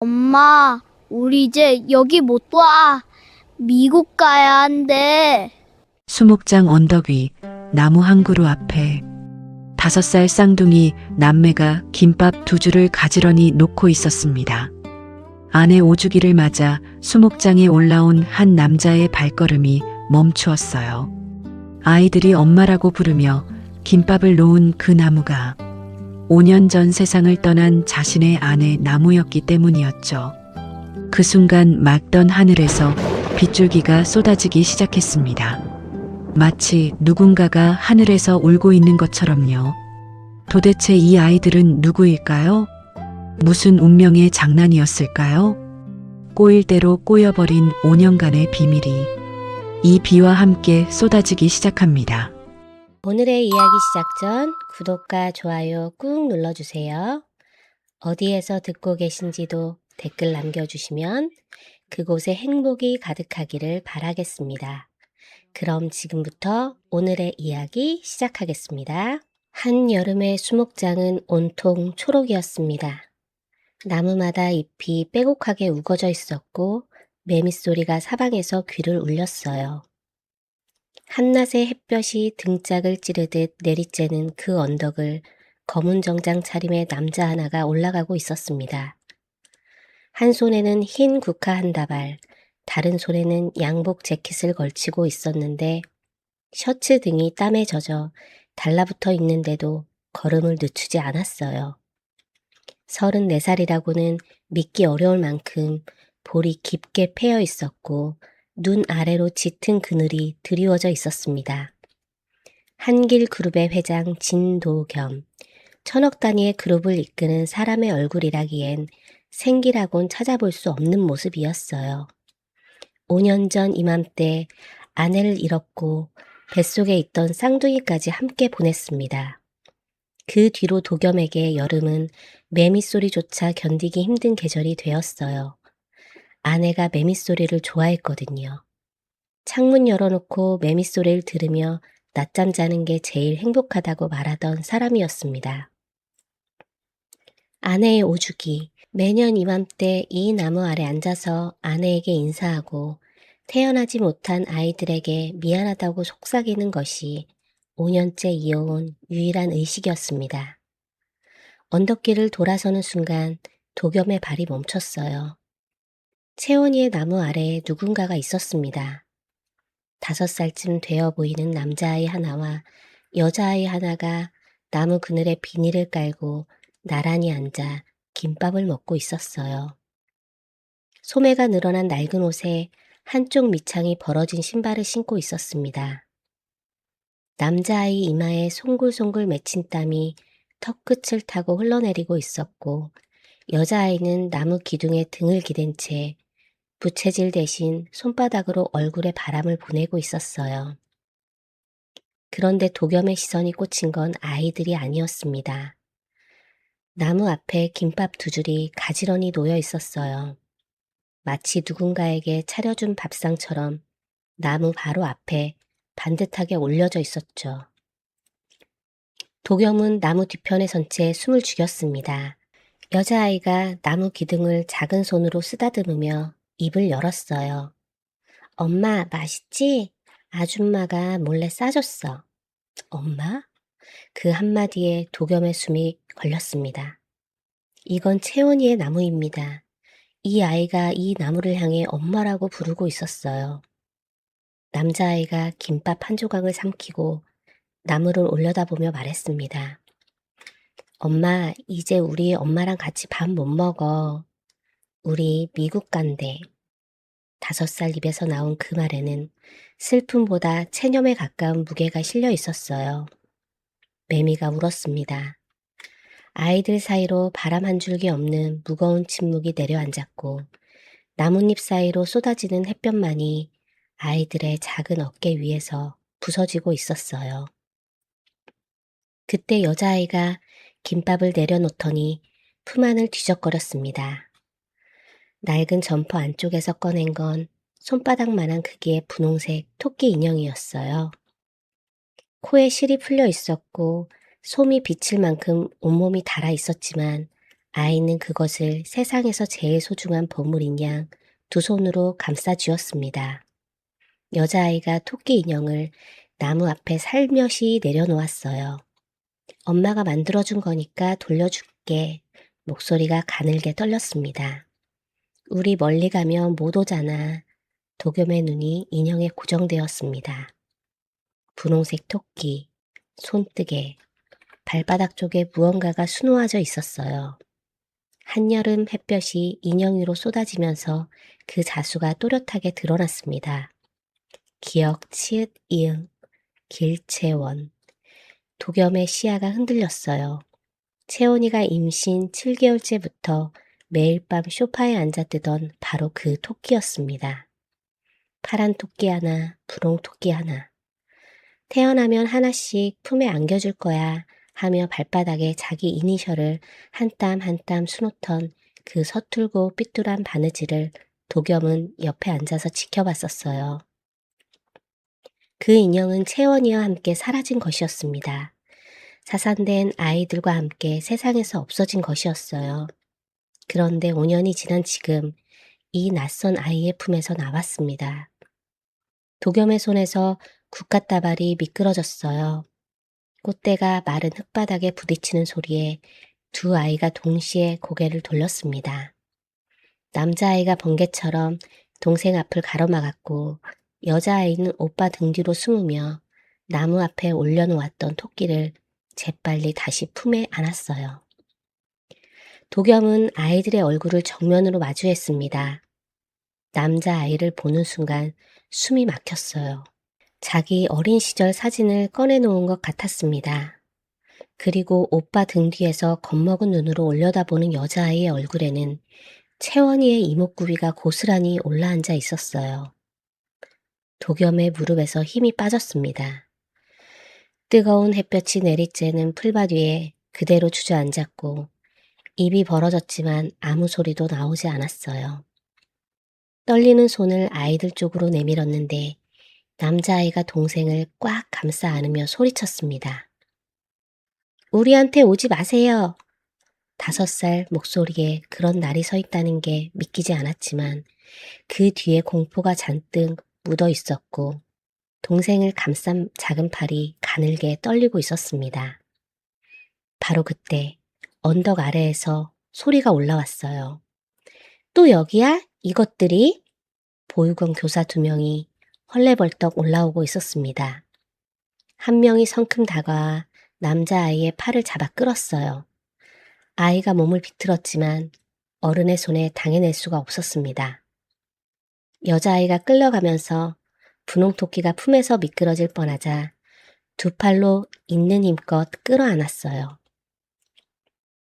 엄마, 우리 이제 여기 못 와. 미국 가야 한대. 수목장 언덕 위 나무 한 그루 앞에 5살 쌍둥이 남매가 김밥 2줄을 가지런히 놓고 있었습니다. 아내 오주기를 맞아 수목장에 올라온 한 남자의 발걸음이 멈추었어요. 아이들이 엄마라고 부르며 김밥을 놓은 그 나무가 5년 전 세상을 떠난 자신의 아내 나무였기 때문이었죠. 그 순간 맑던 하늘에서 빗줄기가 쏟아지기 시작했습니다. 마치 누군가가 하늘에서 울고 있는 것처럼요. 도대체 이 아이들은 누구일까요? 무슨 운명의 장난이었을까요? 꼬일 대로 꼬여버린 5년간의 비밀이 이 비와 함께 쏟아지기 시작합니다. 오늘의 이야기 시작 전 구독과 좋아요 꾹 눌러주세요. 어디에서 듣고 계신지도 댓글 남겨주시면 그곳에 행복이 가득하기를 바라겠습니다. 그럼 지금부터 오늘의 이야기 시작하겠습니다. 한여름의 수목장은 온통 초록이었습니다. 나무마다 잎이 빼곡하게 우거져 있었고 매미소리가 사방에서 귀를 울렸어요. 한낮의 햇볕이 등짝을 찌르듯 내리쬐는 그 언덕을 검은 정장 차림의 남자 하나가 올라가고 있었습니다. 한 손에는 흰 국화 한 다발, 다른 손에는 양복 재킷을 걸치고 있었는데 셔츠 등이 땀에 젖어 달라붙어 있는데도 걸음을 늦추지 않았어요. 34살이라고는 믿기 어려울 만큼 볼이 깊게 패여 있었고 눈 아래로 짙은 그늘이 드리워져 있었습니다. 한길 그룹의 회장 진도겸, 1000억 단위의 그룹을 이끄는 사람의 얼굴이라기엔 생기라곤 찾아볼 수 없는 모습이었어요. 5년 전 이맘때 아내를 잃었고 뱃속에 있던 쌍둥이까지 함께 보냈습니다. 그 뒤로 도겸에게 여름은 매미소리조차 견디기 힘든 계절이 되었어요. 아내가 매미소리를 좋아했거든요. 창문 열어놓고 매미소리를 들으며 낮잠 자는 게 제일 행복하다고 말하던 사람이었습니다. 아내의 오주기, 매년 이맘때 이 나무 아래 앉아서 아내에게 인사하고 태어나지 못한 아이들에게 미안하다고 속삭이는 것이 5년째 이어온 유일한 의식이었습니다. 언덕길을 돌아서는 순간 도겸의 발이 멈췄어요. 채원이의 나무 아래에 누군가가 있었습니다. 5살쯤 되어 보이는 남자아이 하나와 여자아이 하나가 나무 그늘에 비닐을 깔고 나란히 앉아 김밥을 먹고 있었어요. 소매가 늘어난 낡은 옷에 한쪽 밑창이 벌어진 신발을 신고 있었습니다. 남자아이 이마에 송글송글 맺힌 땀이 턱끝을 타고 흘러내리고 있었고 여자아이는 나무 기둥에 등을 기댄 채 부채질 대신 손바닥으로 얼굴에 바람을 보내고 있었어요. 그런데 도겸의 시선이 꽂힌 건 아이들이 아니었습니다. 나무 앞에 김밥 2줄이 가지런히 놓여 있었어요. 마치 누군가에게 차려준 밥상처럼 나무 바로 앞에 반듯하게 올려져 있었죠. 도겸은 나무 뒤편에 선 채 숨을 죽였습니다. 여자아이가 나무 기둥을 작은 손으로 쓰다듬으며 입을 열었어요. 엄마, 맛있지? 아줌마가 몰래 싸줬어. 엄마? 그 한마디에 도겸의 숨이 걸렸습니다. 이건 채원이의 나무입니다. 이 아이가 이 나무를 향해 엄마라고 부르고 있었어요. 남자아이가 김밥 한 조각을 삼키고 나무를 올려다보며 말했습니다. 엄마, 이제 우리 엄마랑 같이 밥 못 먹어. 우리 미국 간대. 5살 입에서 나온 그 말에는 슬픔보다 체념에 가까운 무게가 실려 있었어요. 매미가 울었습니다. 아이들 사이로 바람 한 줄기 없는 무거운 침묵이 내려앉았고 나뭇잎 사이로 쏟아지는 햇볕만이 아이들의 작은 어깨 위에서 부서지고 있었어요. 그때 여자아이가 김밥을 내려놓더니 품 안을 뒤적거렸습니다. 낡은 점퍼 안쪽에서 꺼낸 건 손바닥만한 크기의 분홍색 토끼 인형이었어요. 코에 실이 풀려 있었고 솜이 비칠 만큼 온몸이 닳아 있었지만 아이는 그것을 세상에서 제일 소중한 보물인 양 두 손으로 감싸 쥐었습니다. 여자아이가 토끼 인형을 나무 앞에 살며시 내려놓았어요. 엄마가 만들어준 거니까 돌려줄게. 목소리가 가늘게 떨렸습니다. 우리 멀리 가면 못 오잖아. 도겸의 눈이 인형에 고정되었습니다. 분홍색 토끼, 손뜨개, 발바닥 쪽에 무언가가 수놓아져 있었어요. 한여름 햇볕이 인형 위로 쏟아지면서 그 자수가 또렷하게 드러났습니다. 기억, 치읓, 이응, 길채원. 도겸의 시야가 흔들렸어요. 채원이가 임신 7개월째부터 매일 밤 소파에 앉아 뜨던 바로 그 토끼였습니다. 파란 토끼 하나, 분홍 토끼 하나. 태어나면 하나씩 품에 안겨줄 거야 하며 발바닥에 자기 이니셜을 한 땀 한 땀 수놓던 그 서툴고 삐뚤한 바느질을 도겸은 옆에 앉아서 지켜봤었어요. 그 인형은 채원이와 함께 사라진 것이었습니다. 사산된 아이들과 함께 세상에서 없어진 것이었어요. 그런데 5년이 지난 지금 이 낯선 아이의 품에서 나왔습니다. 도겸의 손에서 국화다발이 미끄러졌어요. 꽃대가 마른 흙바닥에 부딪히는 소리에 두 아이가 동시에 고개를 돌렸습니다. 남자아이가 번개처럼 동생 앞을 가로막았고 여자아이는 오빠 등 뒤로 숨으며 나무 앞에 올려놓았던 토끼를 재빨리 다시 품에 안았어요. 도겸은 아이들의 얼굴을 정면으로 마주했습니다. 남자아이를 보는 순간 숨이 막혔어요. 자기 어린 시절 사진을 꺼내놓은 것 같았습니다. 그리고 오빠 등 뒤에서 겁먹은 눈으로 올려다보는 여자아이의 얼굴에는 채원이의 이목구비가 고스란히 올라앉아 있었어요. 도겸의 무릎에서 힘이 빠졌습니다. 뜨거운 햇볕이 내리쬐는 풀밭 위에 그대로 주저앉았고 입이 벌어졌지만 아무 소리도 나오지 않았어요. 떨리는 손을 아이들 쪽으로 내밀었는데 남자아이가 동생을 꽉 감싸 안으며 소리쳤습니다. 우리한테 오지 마세요. 5살 목소리에 그런 날이 서 있다는 게 믿기지 않았지만 그 뒤에 공포가 잔뜩 묻어 있었고 동생을 감싼 작은 팔이 가늘게 떨리고 있었습니다. 바로 그때 언덕 아래에서 소리가 올라왔어요. 또 여기야? 이것들이? 보육원 교사 2명이 헐레벌떡 올라오고 있었습니다. 한 명이 성큼 다가와 남자아이의 팔을 잡아 끌었어요. 아이가 몸을 비틀었지만 어른의 손에 당해낼 수가 없었습니다. 여자아이가 끌려가면서 분홍토끼가 품에서 미끄러질 뻔하자 두 팔로 있는 힘껏 끌어안았어요.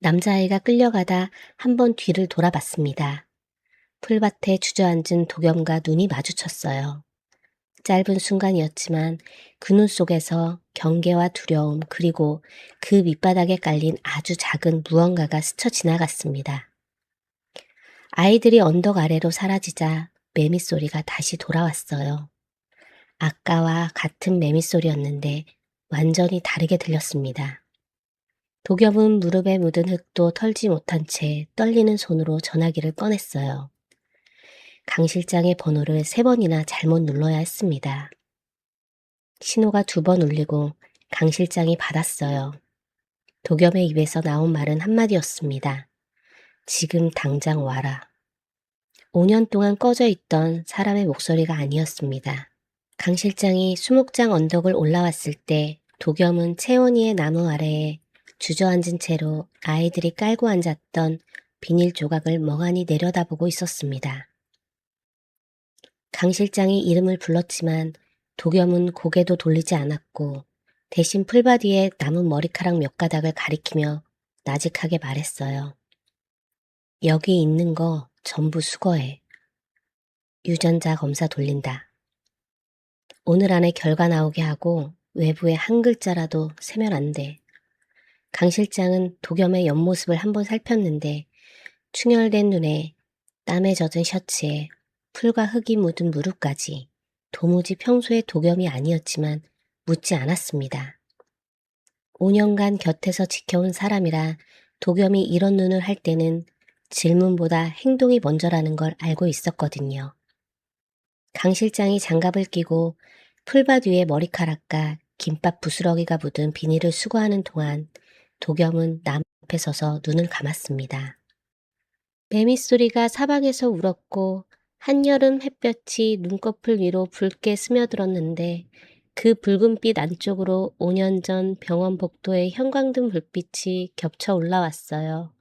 남자아이가 끌려가다 한 번 뒤를 돌아봤습니다. 풀밭에 주저앉은 도겸과 눈이 마주쳤어요. 짧은 순간이었지만 그 눈 속에서 경계와 두려움 그리고 그 밑바닥에 깔린 아주 작은 무언가가 스쳐 지나갔습니다. 아이들이 언덕 아래로 사라지자 매미 소리가 다시 돌아왔어요. 아까와 같은 매미 소리였는데 완전히 다르게 들렸습니다. 도겸은 무릎에 묻은 흙도 털지 못한 채 떨리는 손으로 전화기를 꺼냈어요. 강 실장의 번호를 3번이나 잘못 눌러야 했습니다. 신호가 2번 울리고 강 실장이 받았어요. 도겸의 입에서 나온 말은 한마디였습니다. 지금 당장 와라. 5년 동안 꺼져 있던 사람의 목소리가 아니었습니다. 강 실장이 수목장 언덕을 올라왔을 때 도겸은 채원이의 나무 아래에 주저앉은 채로 아이들이 깔고 앉았던 비닐 조각을 멍하니 내려다보고 있었습니다. 강 실장이 이름을 불렀지만 도겸은 고개도 돌리지 않았고 대신 풀밭 위에 남은 머리카락 몇 가닥을 가리키며 나직하게 말했어요. 여기 있는 거 전부 수거해. 유전자 검사 돌린다. 오늘 안에 결과 나오게 하고 외부에 한 글자라도 세면 안 돼. 강 실장은 도겸의 옆모습을 한번 살폈는데 충혈된 눈에 땀에 젖은 셔츠에 풀과 흙이 묻은 무릎까지 도무지 평소의 도겸이 아니었지만 묻지 않았습니다. 5년간 곁에서 지켜온 사람이라 도겸이 이런 눈을 할 때는 질문보다 행동이 먼저라는 걸 알고 있었거든요. 강 실장이 장갑을 끼고 풀밭 위에 머리카락과 김밥 부스러기가 묻은 비닐을 수거하는 동안 도겸은 남 앞에 서서 눈을 감았습니다. 매미 소리가 사방에서 울었고 한여름 햇볕이 눈꺼풀 위로 붉게 스며들었는데 그 붉은빛 안쪽으로 5년 전 병원 복도의 형광등 불빛이 겹쳐 올라왔어요.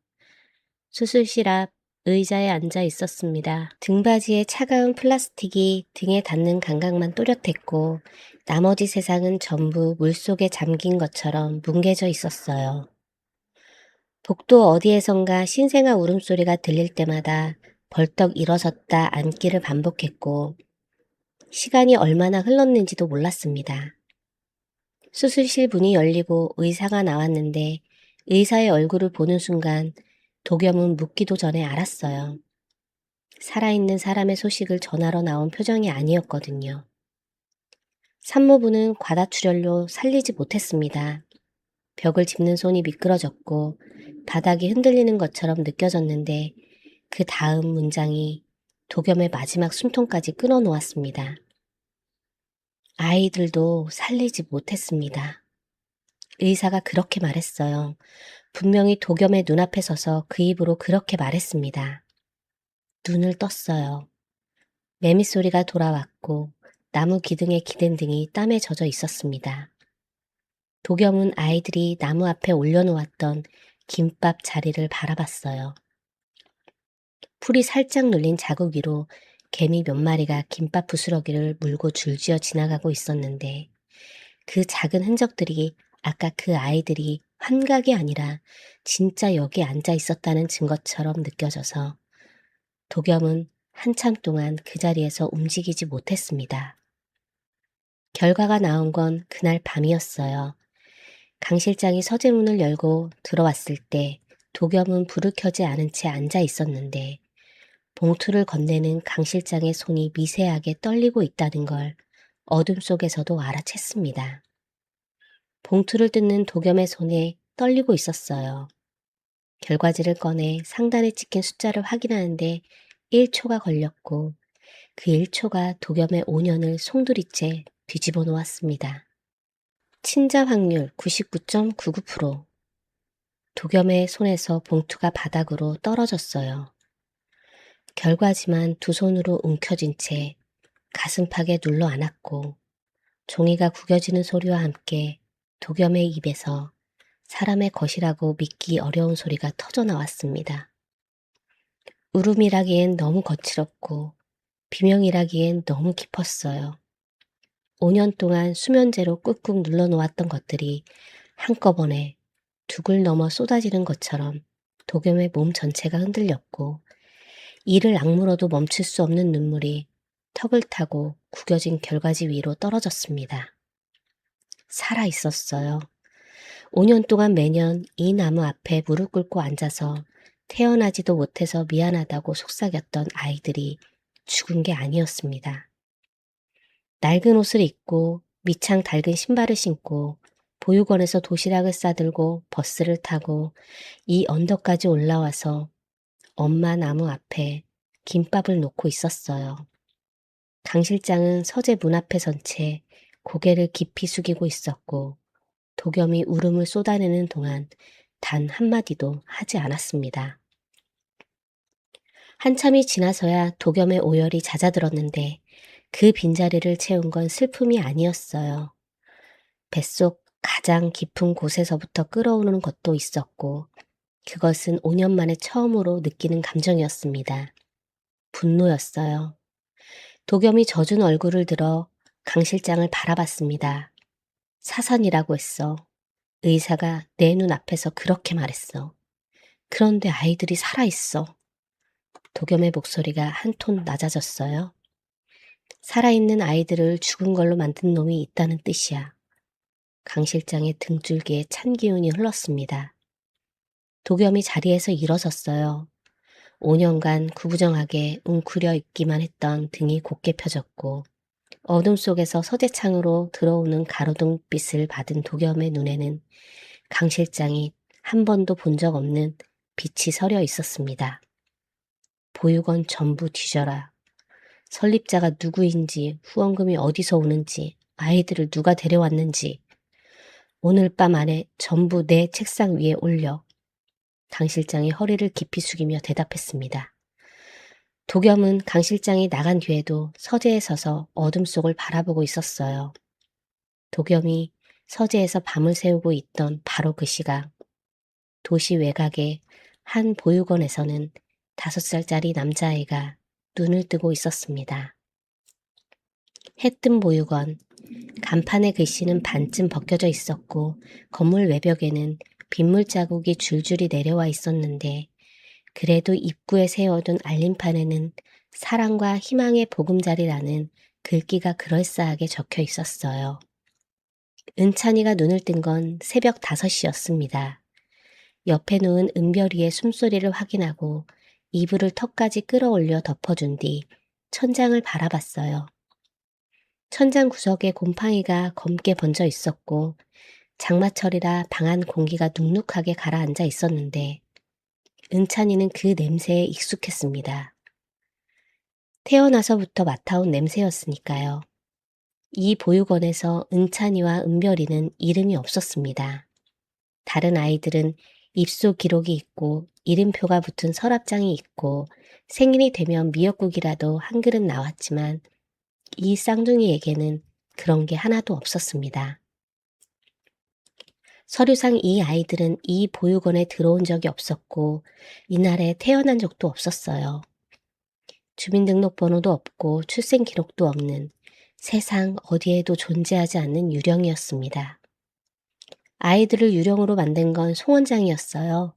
수술실 앞 의자에 앉아 있었습니다. 등받이에 차가운 플라스틱이 등에 닿는 감각만 또렷했고 나머지 세상은 전부 물속에 잠긴 것처럼 뭉개져 있었어요. 복도 어디에선가 신생아 울음소리가 들릴 때마다 벌떡 일어섰다 앉기를 반복했고 시간이 얼마나 흘렀는지도 몰랐습니다. 수술실 문이 열리고 의사가 나왔는데 의사의 얼굴을 보는 순간 도겸은 묻기도 전에 알았어요. 살아있는 사람의 소식을 전하러 나온 표정이 아니었거든요. 산모부는 과다출혈로 살리지 못했습니다. 벽을 짚는 손이 미끄러졌고 바닥이 흔들리는 것처럼 느껴졌는데 그 다음 문장이 도겸의 마지막 숨통까지 끊어놓았습니다. 아이들도 살리지 못했습니다. 의사가 그렇게 말했어요. 분명히 도겸의 눈앞에 서서 그 입으로 그렇게 말했습니다. 눈을 떴어요. 매미 소리가 돌아왔고 나무 기둥에 기댄 등이 땀에 젖어 있었습니다. 도겸은 아이들이 나무 앞에 올려놓았던 김밥 자리를 바라봤어요. 풀이 살짝 눌린 자국 위로 개미 몇 마리가 김밥 부스러기를 물고 줄지어 지나가고 있었는데 그 작은 흔적들이 아까 그 아이들이 환각이 아니라 진짜 여기 앉아 있었다는 증거처럼 느껴져서 도겸은 한참 동안 그 자리에서 움직이지 못했습니다. 결과가 나온 건 그날 밤이었어요. 강 실장이 서재문을 열고 들어왔을 때 도겸은 불을 켜지 않은 채 앉아 있었는데 봉투를 건네는 강 실장의 손이 미세하게 떨리고 있다는 걸 어둠 속에서도 알아챘습니다. 봉투를 뜯는 도겸의 손에 떨리고 있었어요. 결과지를 꺼내 상단에 찍힌 숫자를 확인하는데 1초가 걸렸고 그 1초가 도겸의 5년을 송두리째 뒤집어 놓았습니다. 친자 확률 99.99%. 도겸의 손에서 봉투가 바닥으로 떨어졌어요. 결과지만 두 손으로 움켜쥔 채 가슴팍에 눌러 안았고 종이가 구겨지는 소리와 함께 도겸의 입에서 사람의 것이라고 믿기 어려운 소리가 터져 나왔습니다. 울음이라기엔 너무 거칠었고 비명이라기엔 너무 깊었어요. 5년 동안 수면제로 꾹꾹 눌러놓았던 것들이 한꺼번에 둑을 넘어 쏟아지는 것처럼 도겸의 몸 전체가 흔들렸고 이를 악물어도 멈출 수 없는 눈물이 턱을 타고 구겨진 결과지 위로 떨어졌습니다. 살아 있었어요. 5년 동안 매년 이 나무 앞에 무릎 꿇고 앉아서 태어나지도 못해서 미안하다고 속삭였던 아이들이 죽은 게 아니었습니다. 낡은 옷을 입고 밑창 낡은 신발을 신고 보육원에서 도시락을 싸들고 버스를 타고 이 언덕까지 올라와서 엄마 나무 앞에 김밥을 놓고 있었어요. 강 실장은 서재 문 앞에 선 채 고개를 깊이 숙이고 있었고 도겸이 울음을 쏟아내는 동안 단 한마디도 하지 않았습니다. 한참이 지나서야 도겸의 오열이 잦아들었는데 그 빈자리를 채운 건 슬픔이 아니었어요. 뱃속 가장 깊은 곳에서부터 끌어오는 것도 있었고 그것은 5년 만에 처음으로 느끼는 감정이었습니다. 분노였어요. 도겸이 젖은 얼굴을 들어 강 실장을 바라봤습니다. 사산이라고 했어. 의사가 내 눈 앞에서 그렇게 말했어. 그런데 아이들이 살아있어. 도겸의 목소리가 한 톤 낮아졌어요. 살아있는 아이들을 죽은 걸로 만든 놈이 있다는 뜻이야. 강 실장의 등줄기에 찬 기운이 흘렀습니다. 도겸이 자리에서 일어섰어요. 5년간 구부정하게 웅크려 있기만 했던 등이 곧게 펴졌고 어둠 속에서 서재창으로 들어오는 가로등빛을 받은 도겸의 눈에는 강 실장이 한 번도 본 적 없는 빛이 서려 있었습니다. 보육원 전부 뒤져라. 설립자가 누구인지, 후원금이 어디서 오는지, 아이들을 누가 데려왔는지 오늘 밤 안에 전부 내 책상 위에 올려. 강 실장이 허리를 깊이 숙이며 대답했습니다. 도겸은 강 실장이 나간 뒤에도 서재에 서서 어둠 속을 바라보고 있었어요. 도겸이 서재에서 밤을 새우고 있던 바로 그 시각, 도시 외곽의 한 보육원에서는 5살짜리 남자아이가 눈을 뜨고 있었습니다. 해뜬 보육원, 간판의 글씨는 반쯤 벗겨져 있었고 건물 외벽에는 빗물 자국이 줄줄이 내려와 있었는데 그래도 입구에 세워둔 알림판에는 사랑과 희망의 보금자리라는 글귀가 그럴싸하게 적혀 있었어요. 은찬이가 눈을 뜬 건 새벽 5시였습니다. 옆에 놓은 은별이의 숨소리를 확인하고 이불을 턱까지 끌어올려 덮어준 뒤 천장을 바라봤어요. 천장 구석에 곰팡이가 검게 번져 있었고 장마철이라 방 안 공기가 눅눅하게 가라앉아 있었는데 은찬이는 그 냄새에 익숙했습니다. 태어나서부터 맡아온 냄새였으니까요. 이 보육원에서 은찬이와 은별이는 이름이 없었습니다. 다른 아이들은 입소 기록이 있고 이름표가 붙은 서랍장이 있고 생일이 되면 미역국이라도 한 그릇 나왔지만 이 쌍둥이에게는 그런 게 하나도 없었습니다. 서류상 이 아이들은 이 보육원에 들어온 적이 없었고 이날에 태어난 적도 없었어요. 주민등록번호도 없고 출생 기록도 없는 세상 어디에도 존재하지 않는 유령이었습니다. 아이들을 유령으로 만든 건 송 원장이었어요.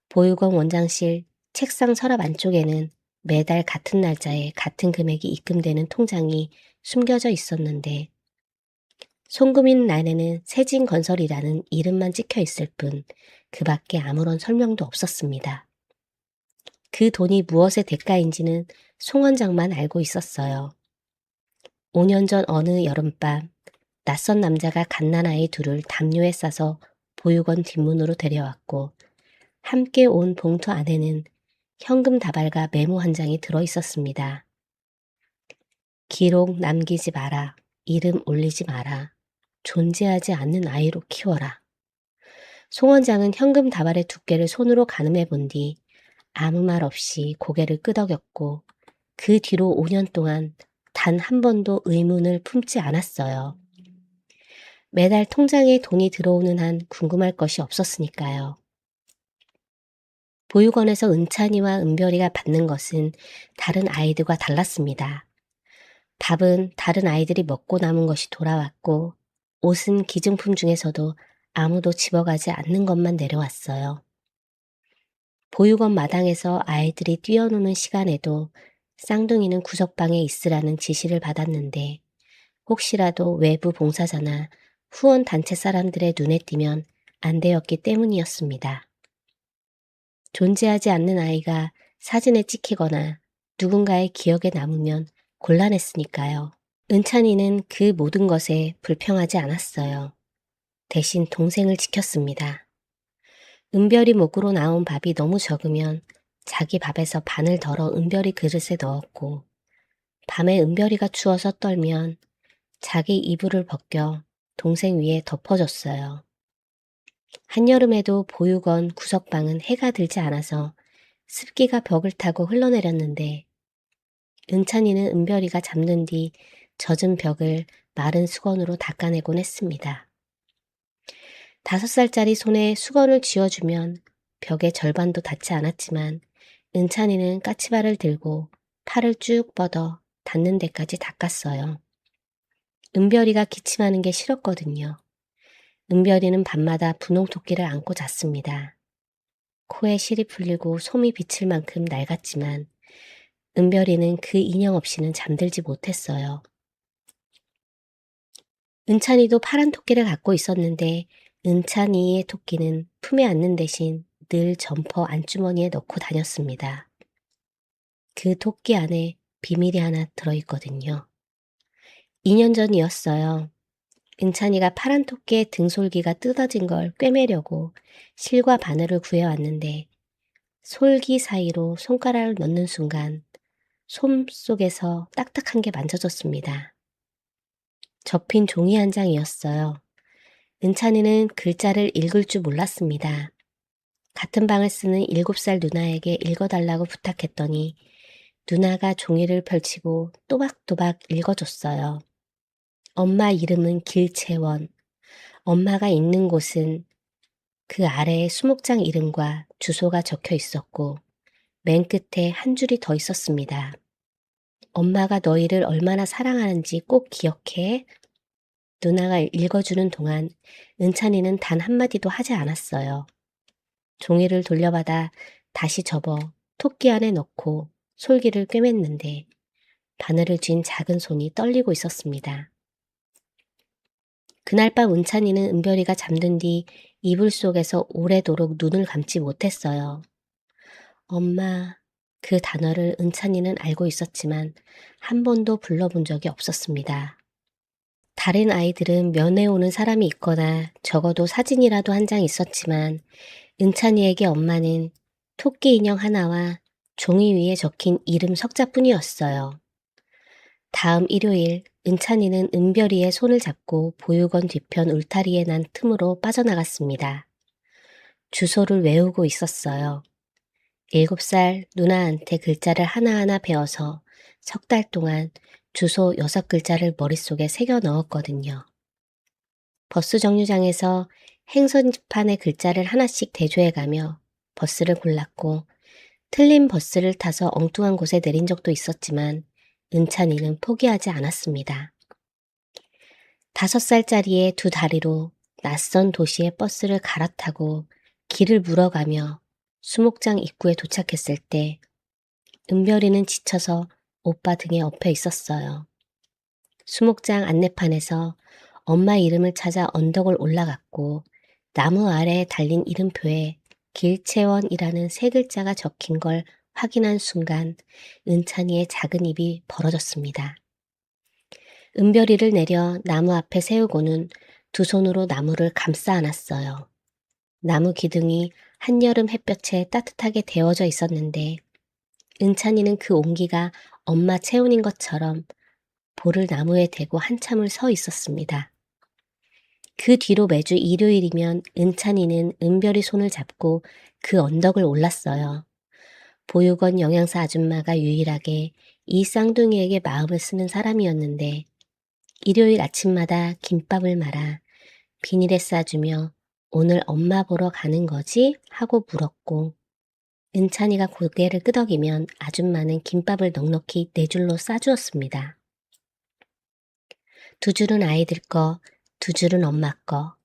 보육원 원장실 책상 서랍 안쪽에는 매달 같은 날짜에 같은 금액이 입금되는 통장이 숨겨져 있었는데 송금인 란에는 세진건설이라는 이름만 찍혀 있을 뿐 그 밖에 아무런 설명도 없었습니다. 그 돈이 무엇의 대가인지는 송 원장만 알고 있었어요. 5년 전 어느 여름밤 낯선 남자가 갓난아이 둘을 담요에 싸서 보육원 뒷문으로 데려왔고 함께 온 봉투 안에는 현금 다발과 메모 한 장이 들어있었습니다. 기록 남기지 마라. 이름 올리지 마라. 존재하지 않는 아이로 키워라. 송 원장은 현금 다발의 두께를 손으로 가늠해 본 뒤 아무 말 없이 고개를 끄덕였고 그 뒤로 5년 동안 단 한 번도 의문을 품지 않았어요. 매달 통장에 돈이 들어오는 한 궁금할 것이 없었으니까요. 보육원에서 은찬이와 은별이가 받는 것은 다른 아이들과 달랐습니다. 밥은 다른 아이들이 먹고 남은 것이 돌아왔고 옷은 기증품 중에서도 아무도 집어가지 않는 것만 내려왔어요. 보육원 마당에서 아이들이 뛰어노는 시간에도 쌍둥이는 구석방에 있으라는 지시를 받았는데 혹시라도 외부 봉사자나 후원 단체 사람들의 눈에 띄면 안 되었기 때문이었습니다. 존재하지 않는 아이가 사진에 찍히거나 누군가의 기억에 남으면 곤란했으니까요. 은찬이는 그 모든 것에 불평하지 않았어요. 대신 동생을 지켰습니다. 은별이 목으로 나온 밥이 너무 적으면 자기 밥에서 반을 덜어 은별이 그릇에 넣었고 밤에 은별이가 추워서 떨면 자기 이불을 벗겨 동생 위에 덮어줬어요. 한여름에도 보육원 구석방은 해가 들지 않아서 습기가 벽을 타고 흘러내렸는데 은찬이는 은별이가 잠든 뒤 젖은 벽을 마른 수건으로 닦아내곤 했습니다. 5살짜리 손에 수건을 쥐어주면 벽의 절반도 닿지 않았지만 은찬이는 까치발을 들고 팔을 쭉 뻗어 닿는 데까지 닦았어요. 은별이가 기침하는 게 싫었거든요. 은별이는 밤마다 분홍토끼를 안고 잤습니다. 코에 실이 풀리고 솜이 비칠 만큼 낡았지만 은별이는 그 인형 없이는 잠들지 못했어요. 은찬이도 파란 토끼를 갖고 있었는데 은찬이의 토끼는 품에 안는 대신 늘 점퍼 안주머니에 넣고 다녔습니다. 그 토끼 안에 비밀이 하나 들어있거든요. 2년 전이었어요. 은찬이가 파란 토끼의 등솔기가 뜯어진 걸 꿰매려고 실과 바늘을 구해왔는데 솔기 사이로 손가락을 넣는 순간 솜 속에서 딱딱한 게 만져졌습니다. 접힌 종이 한 장이었어요. 은찬이는 글자를 읽을 줄 몰랐습니다. 같은 방을 쓰는 7살 누나에게 읽어달라고 부탁했더니 누나가 종이를 펼치고 또박또박 읽어줬어요. 엄마 이름은 길채원. 엄마가 있는 곳은 그 아래에 수목장 이름과 주소가 적혀 있었고 맨 끝에 한 줄이 더 있었습니다. 엄마가 너희를 얼마나 사랑하는지 꼭 기억해. 누나가 읽어주는 동안 은찬이는 단 한마디도 하지 않았어요. 종이를 돌려받아 다시 접어 토끼 안에 넣고 솔기를 꿰맸는데 바늘을 쥔 작은 손이 떨리고 있었습니다. 그날 밤 은찬이는 은별이가 잠든 뒤 이불 속에서 오래도록 눈을 감지 못했어요. 엄마, 그 단어를 은찬이는 알고 있었지만 한 번도 불러본 적이 없었습니다. 다른 아이들은 면회 오는 사람이 있거나 적어도 사진이라도 한 장 있었지만 은찬이에게 엄마는 토끼 인형 하나와 종이 위에 적힌 이름 석자뿐이었어요. 다음 일요일 은찬이는 은별이의 손을 잡고 보육원 뒤편 울타리에 난 틈으로 빠져나갔습니다. 주소를 외우고 있었어요. 7살 누나한테 글자를 하나하나 배워서 석 달 동안 주소 6글자를 머릿속에 새겨 넣었거든요. 버스 정류장에서 행선지판에 글자를 하나씩 대조해가며 버스를 골랐고 틀린 버스를 타서 엉뚱한 곳에 내린 적도 있었지만 은찬이는 포기하지 않았습니다. 5살짜리의 두 다리로 낯선 도시의 버스를 갈아타고 길을 물어가며 수목장 입구에 도착했을 때 은별이는 지쳐서 오빠 등에 엎여 있었어요. 수목장 안내판에서 엄마 이름을 찾아 언덕을 올라갔고 나무 아래에 달린 이름표에 길채원이라는 3글자가 적힌 걸 확인한 순간 은찬이의 작은 입이 벌어졌습니다. 은별이를 내려 나무 앞에 세우고는 두 손으로 나무를 감싸 안았어요. 나무 기둥이 한여름 햇볕에 따뜻하게 데워져 있었는데 은찬이는 그 온기가 엄마 체온인 것처럼 볼을 나무에 대고 한참을 서 있었습니다. 그 뒤로 매주 일요일이면 은찬이는 은별이 손을 잡고 그 언덕을 올랐어요. 보육원 영양사 아줌마가 유일하게 이 쌍둥이에게 마음을 쓰는 사람이었는데 일요일 아침마다 김밥을 말아 비닐에 싸주며 오늘 엄마 보러 가는 거지? 하고 물었고 은찬이가 고개를 끄덕이면 아줌마는 김밥을 넉넉히 4줄로 싸주었습니다. 2줄은 아이들 거, 2줄은 엄마 거.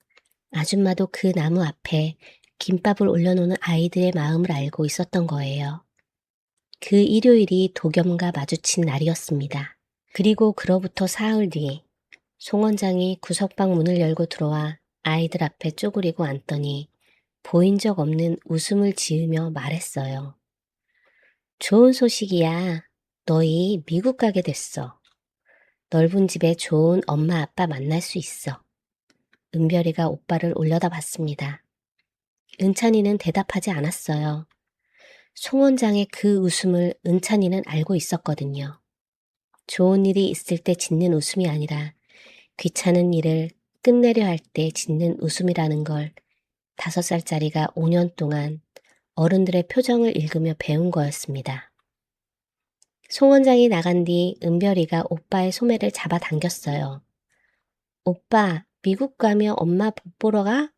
아줌마도 그 나무 앞에 김밥을 올려놓는 아이들의 마음을 알고 있었던 거예요. 그 일요일이 도겸과 마주친 날이었습니다. 그리고 그로부터 사흘 뒤 송 원장이 구석방 문을 열고 들어와 아이들 앞에 쪼그리고 앉더니 보인 적 없는 웃음을 지으며 말했어요. 좋은 소식이야. 너희 미국 가게 됐어. 넓은 집에 좋은 엄마 아빠 만날 수 있어. 은별이가 오빠를 올려다봤습니다. 은찬이는 대답하지 않았어요. 송 원장의 그 웃음을 은찬이는 알고 있었거든요. 좋은 일이 있을 때 짓는 웃음이 아니라 귀찮은 일을 끝내려 할 때 짓는 웃음이라는 걸 5살짜리가 5년 동안 어른들의 표정을 읽으며 배운 거였습니다. 송 원장이 나간 뒤 은별이가 오빠의 소매를 잡아당겼어요. 오빠, 미국 가면 엄마 복 보러 가?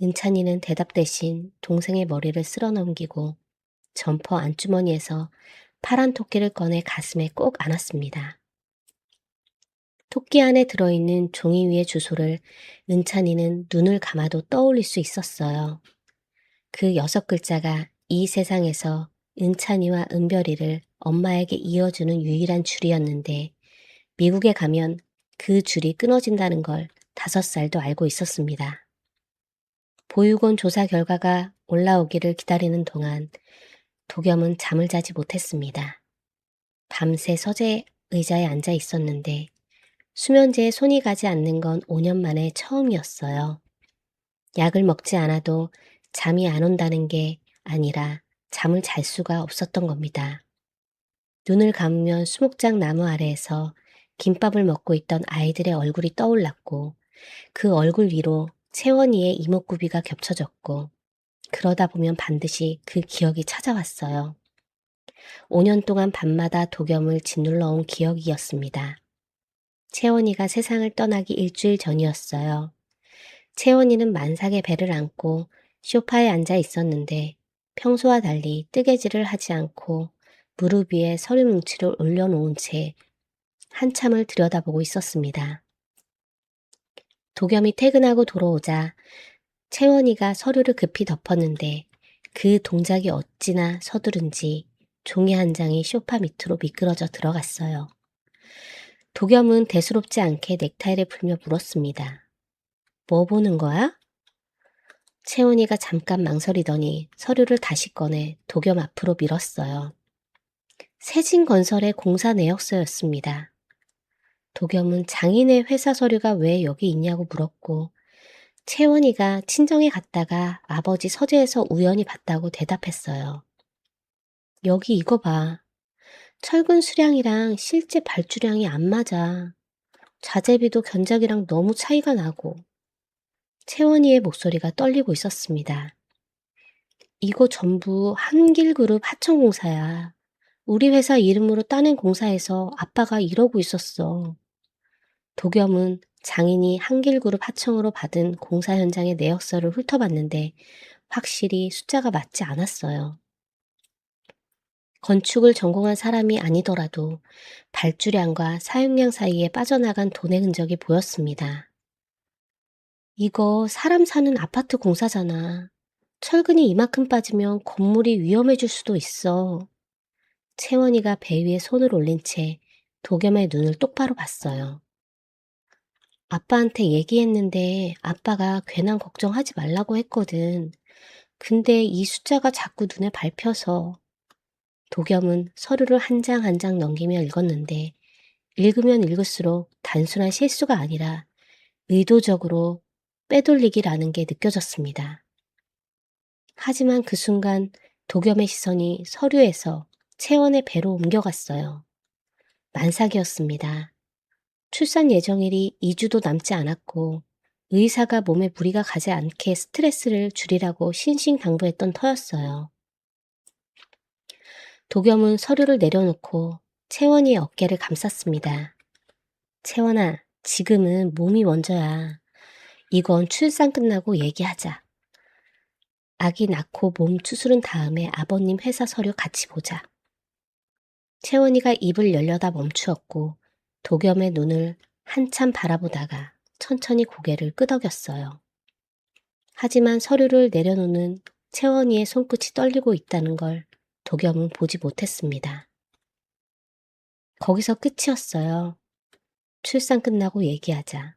은찬이는 대답 대신 동생의 머리를 쓸어넘기고 점퍼 안주머니에서 파란 토끼를 꺼내 가슴에 꼭 안았습니다. 토끼 안에 들어있는 종이 위의 주소를 은찬이는 눈을 감아도 떠올릴 수 있었어요. 그 6글자가 이 세상에서 은찬이와 은별이를 엄마에게 이어주는 유일한 줄이었는데 미국에 가면 그 줄이 끊어진다는 걸 5살도 알고 있었습니다. 보육원 조사 결과가 올라오기를 기다리는 동안 도겸은 잠을 자지 못했습니다. 밤새 서재 의자에 앉아 있었는데 수면제에 손이 가지 않는 건 5년 만에 처음이었어요. 약을 먹지 않아도 잠이 안 온다는 게 아니라 잠을 잘 수가 없었던 겁니다. 눈을 감으면 수목장 나무 아래에서 김밥을 먹고 있던 아이들의 얼굴이 떠올랐고 그 얼굴 위로 채원이의 이목구비가 겹쳐졌고 그러다 보면 반드시 그 기억이 찾아왔어요. 5년 동안 밤마다 독염을 짓눌러 온 기억이었습니다. 채원이가 세상을 떠나기 일주일 전이었어요. 채원이는 만삭의 배를 안고 소파에 앉아 있었는데 평소와 달리 뜨개질을 하지 않고 무릎 위에 서류 뭉치를 올려놓은 채 한참을 들여다보고 있었습니다. 독염이 퇴근하고 돌아오자 채원이가 서류를 급히 덮었는데 그 동작이 어찌나 서두른지 종이 한 장이 소파 밑으로 미끄러져 들어갔어요. 독염은 대수롭지 않게 넥타이를 풀며 물었습니다. 뭐 보는 거야? 채원이가 잠깐 망설이더니 서류를 다시 꺼내 독염 앞으로 밀었어요. 세진건설의 공사 내역서였습니다. 독염은 장인의 회사 서류가 왜 여기 있냐고 물었고 채원이가 친정에 갔다가 아버지 서재에서 우연히 봤다고 대답했어요. 여기 이거 봐. 철근 수량이랑 실제 발주량이 안 맞아. 자재비도 견적이랑 너무 차이가 나고. 채원이의 목소리가 떨리고 있었습니다. 이거 전부 한길그룹 하청공사야. 우리 회사 이름으로 따낸 공사에서 아빠가 이러고 있었어. 독염은 장인이 한길그룹 하청으로 받은 공사 현장의 내역서를 훑어봤는데 확실히 숫자가 맞지 않았어요. 건축을 전공한 사람이 아니더라도 발주량과 사용량 사이에 빠져나간 돈의 흔적이 보였습니다. 이거 사람 사는 아파트 공사잖아. 철근이 이만큼 빠지면 건물이 위험해질 수도 있어. 채원이가 배 위에 손을 올린 채 독염의 눈을 똑바로 봤어요. 아빠한테 얘기했는데 아빠가 괜한 걱정하지 말라고 했거든. 근데 이 숫자가 자꾸 눈에 밟혀서. 독염은 서류를 한 장 한 장 넘기며 읽었는데 읽으면 읽을수록 단순한 실수가 아니라 의도적으로 빼돌리기라는 게 느껴졌습니다. 하지만 그 순간 독염의 시선이 서류에서 채원의 배로 옮겨갔어요. 만삭이었습니다. 출산 예정일이 2주도 남지 않았고 의사가 몸에 무리가 가지 않게 스트레스를 줄이라고 신신당부했던 터였어요. 독염은 서류를 내려놓고 채원이의 어깨를 감쌌습니다. 채원아, 지금은 몸이 먼저야. 이건 출산 끝나고 얘기하자. 아기 낳고 몸 추스른 다음에 아버님 회사 서류 같이 보자. 채원이가 입을 열려다 멈추었고 독염의 눈을 한참 바라보다가 천천히 고개를 끄덕였어요. 하지만 서류를 내려놓는 채원이의 손끝이 떨리고 있다는 걸 독염은 보지 못했습니다. 거기서 끝이었어요. 출산 끝나고 얘기하자.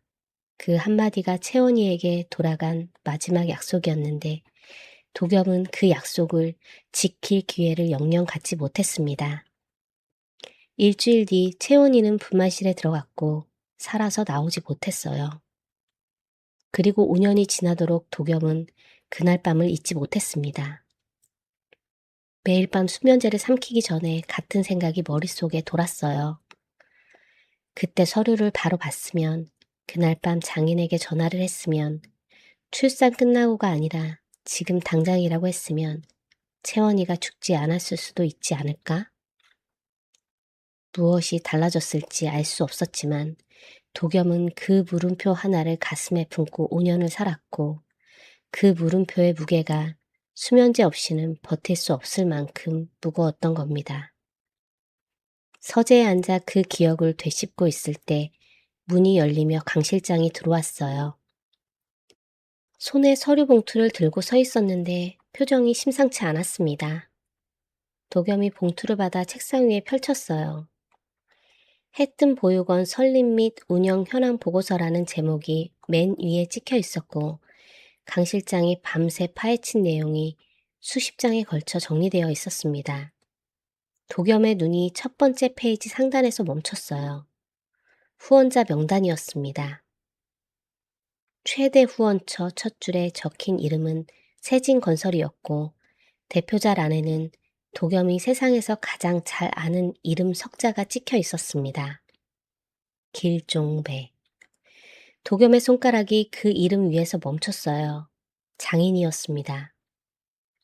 그 한마디가 채원이에게 돌아간 마지막 약속이었는데 독염은 그 약속을 지킬 기회를 영영 갖지 못했습니다. 일주일 뒤 채원이는 분만실에 들어갔고 살아서 나오지 못했어요. 그리고 5년이 지나도록 독염은 그날 밤을 잊지 못했습니다. 매일 밤 수면제를 삼키기 전에 같은 생각이 머릿속에 돌았어요. 그때 서류를 바로 봤으면, 그날 밤 장인에게 전화를 했으면, 출산 끝나고가 아니라 지금 당장이라고 했으면 채원이가 죽지 않았을 수도 있지 않을까? 무엇이 달라졌을지 알 수 없었지만 독염은 그 물음표 하나를 가슴에 품고 5년을 살았고 그 물음표의 무게가 수면제 없이는 버틸 수 없을 만큼 무거웠던 겁니다. 서재에 앉아 그 기억을 되씹고 있을 때 문이 열리며 강 실장이 들어왔어요. 손에 서류 봉투를 들고 서 있었는데 표정이 심상치 않았습니다. 독염이 봉투를 받아 책상 위에 펼쳤어요. 해뜸 보육원 설립 및 운영 현황 보고서라는 제목이 맨 위에 찍혀 있었고 강 실장이 밤새 파헤친 내용이 수십 장에 걸쳐 정리되어 있었습니다. 독염의 눈이 첫 번째 페이지 상단에서 멈췄어요. 후원자 명단이었습니다. 최대 후원처 첫 줄에 적힌 이름은 세진건설이었고 대표자란에는 도겸이 세상에서 가장 잘 아는 이름 석자가 찍혀 있었습니다. 길종배. 도겸의 손가락이 그 이름 위에서 멈췄어요. 장인이었습니다.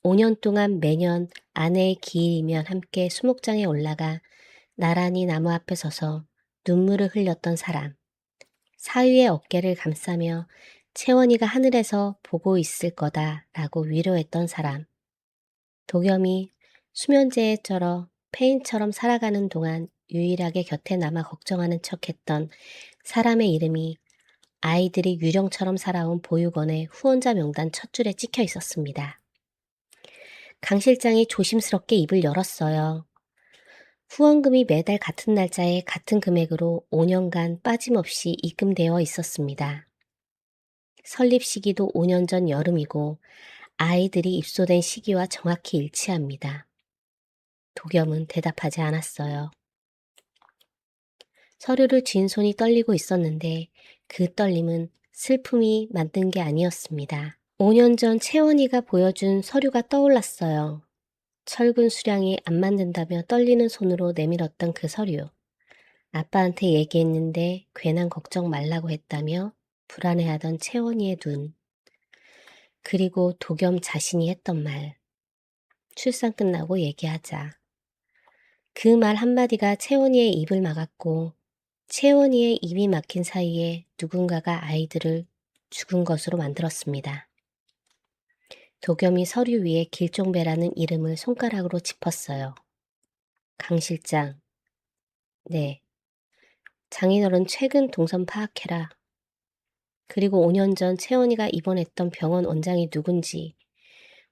5년 동안 매년 아내의 기일이면 함께 수목장에 올라가 나란히 나무 앞에 서서 눈물을 흘렸던 사람. 사위의 어깨를 감싸며 채원이가 하늘에서 보고 있을 거다라고 위로했던 사람. 도겸이 수면제에 쩔어 폐인처럼 살아가는 동안 유일하게 곁에 남아 걱정하는 척했던 사람의 이름이 아이들이 유령처럼 살아온 보육원의 후원자 명단 첫 줄에 찍혀 있었습니다. 강 실장이 조심스럽게 입을 열었어요. 후원금이 매달 같은 날짜에 같은 금액으로 5년간 빠짐없이 입금되어 있었습니다. 설립 시기도 5년 전 여름이고 아이들이 입소된 시기와 정확히 일치합니다. 도겸은 대답하지 않았어요. 서류를 쥔 손이 떨리고 있었는데 그 떨림은 슬픔이 만든 게 아니었습니다. 5년 전 채원이가 보여준 서류가 떠올랐어요. 철근 수량이 안 맞는다며 떨리는 손으로 내밀었던 그 서류. 아빠한테 얘기했는데 괜한 걱정 말라고 했다며 불안해하던 채원이의 눈. 그리고 도겸 자신이 했던 말. 출산 끝나고 얘기하자. 그 말 한마디가 채원이의 입을 막았고 채원이의 입이 막힌 사이에 누군가가 아이들을 죽은 것으로 만들었습니다. 도겸이 서류 위에 길종배라는 이름을 손가락으로 짚었어요. 강 실장. 네. 장인어른 최근 동선 파악해라. 그리고 5년 전 채원이가 입원했던 병원 원장이 누군지,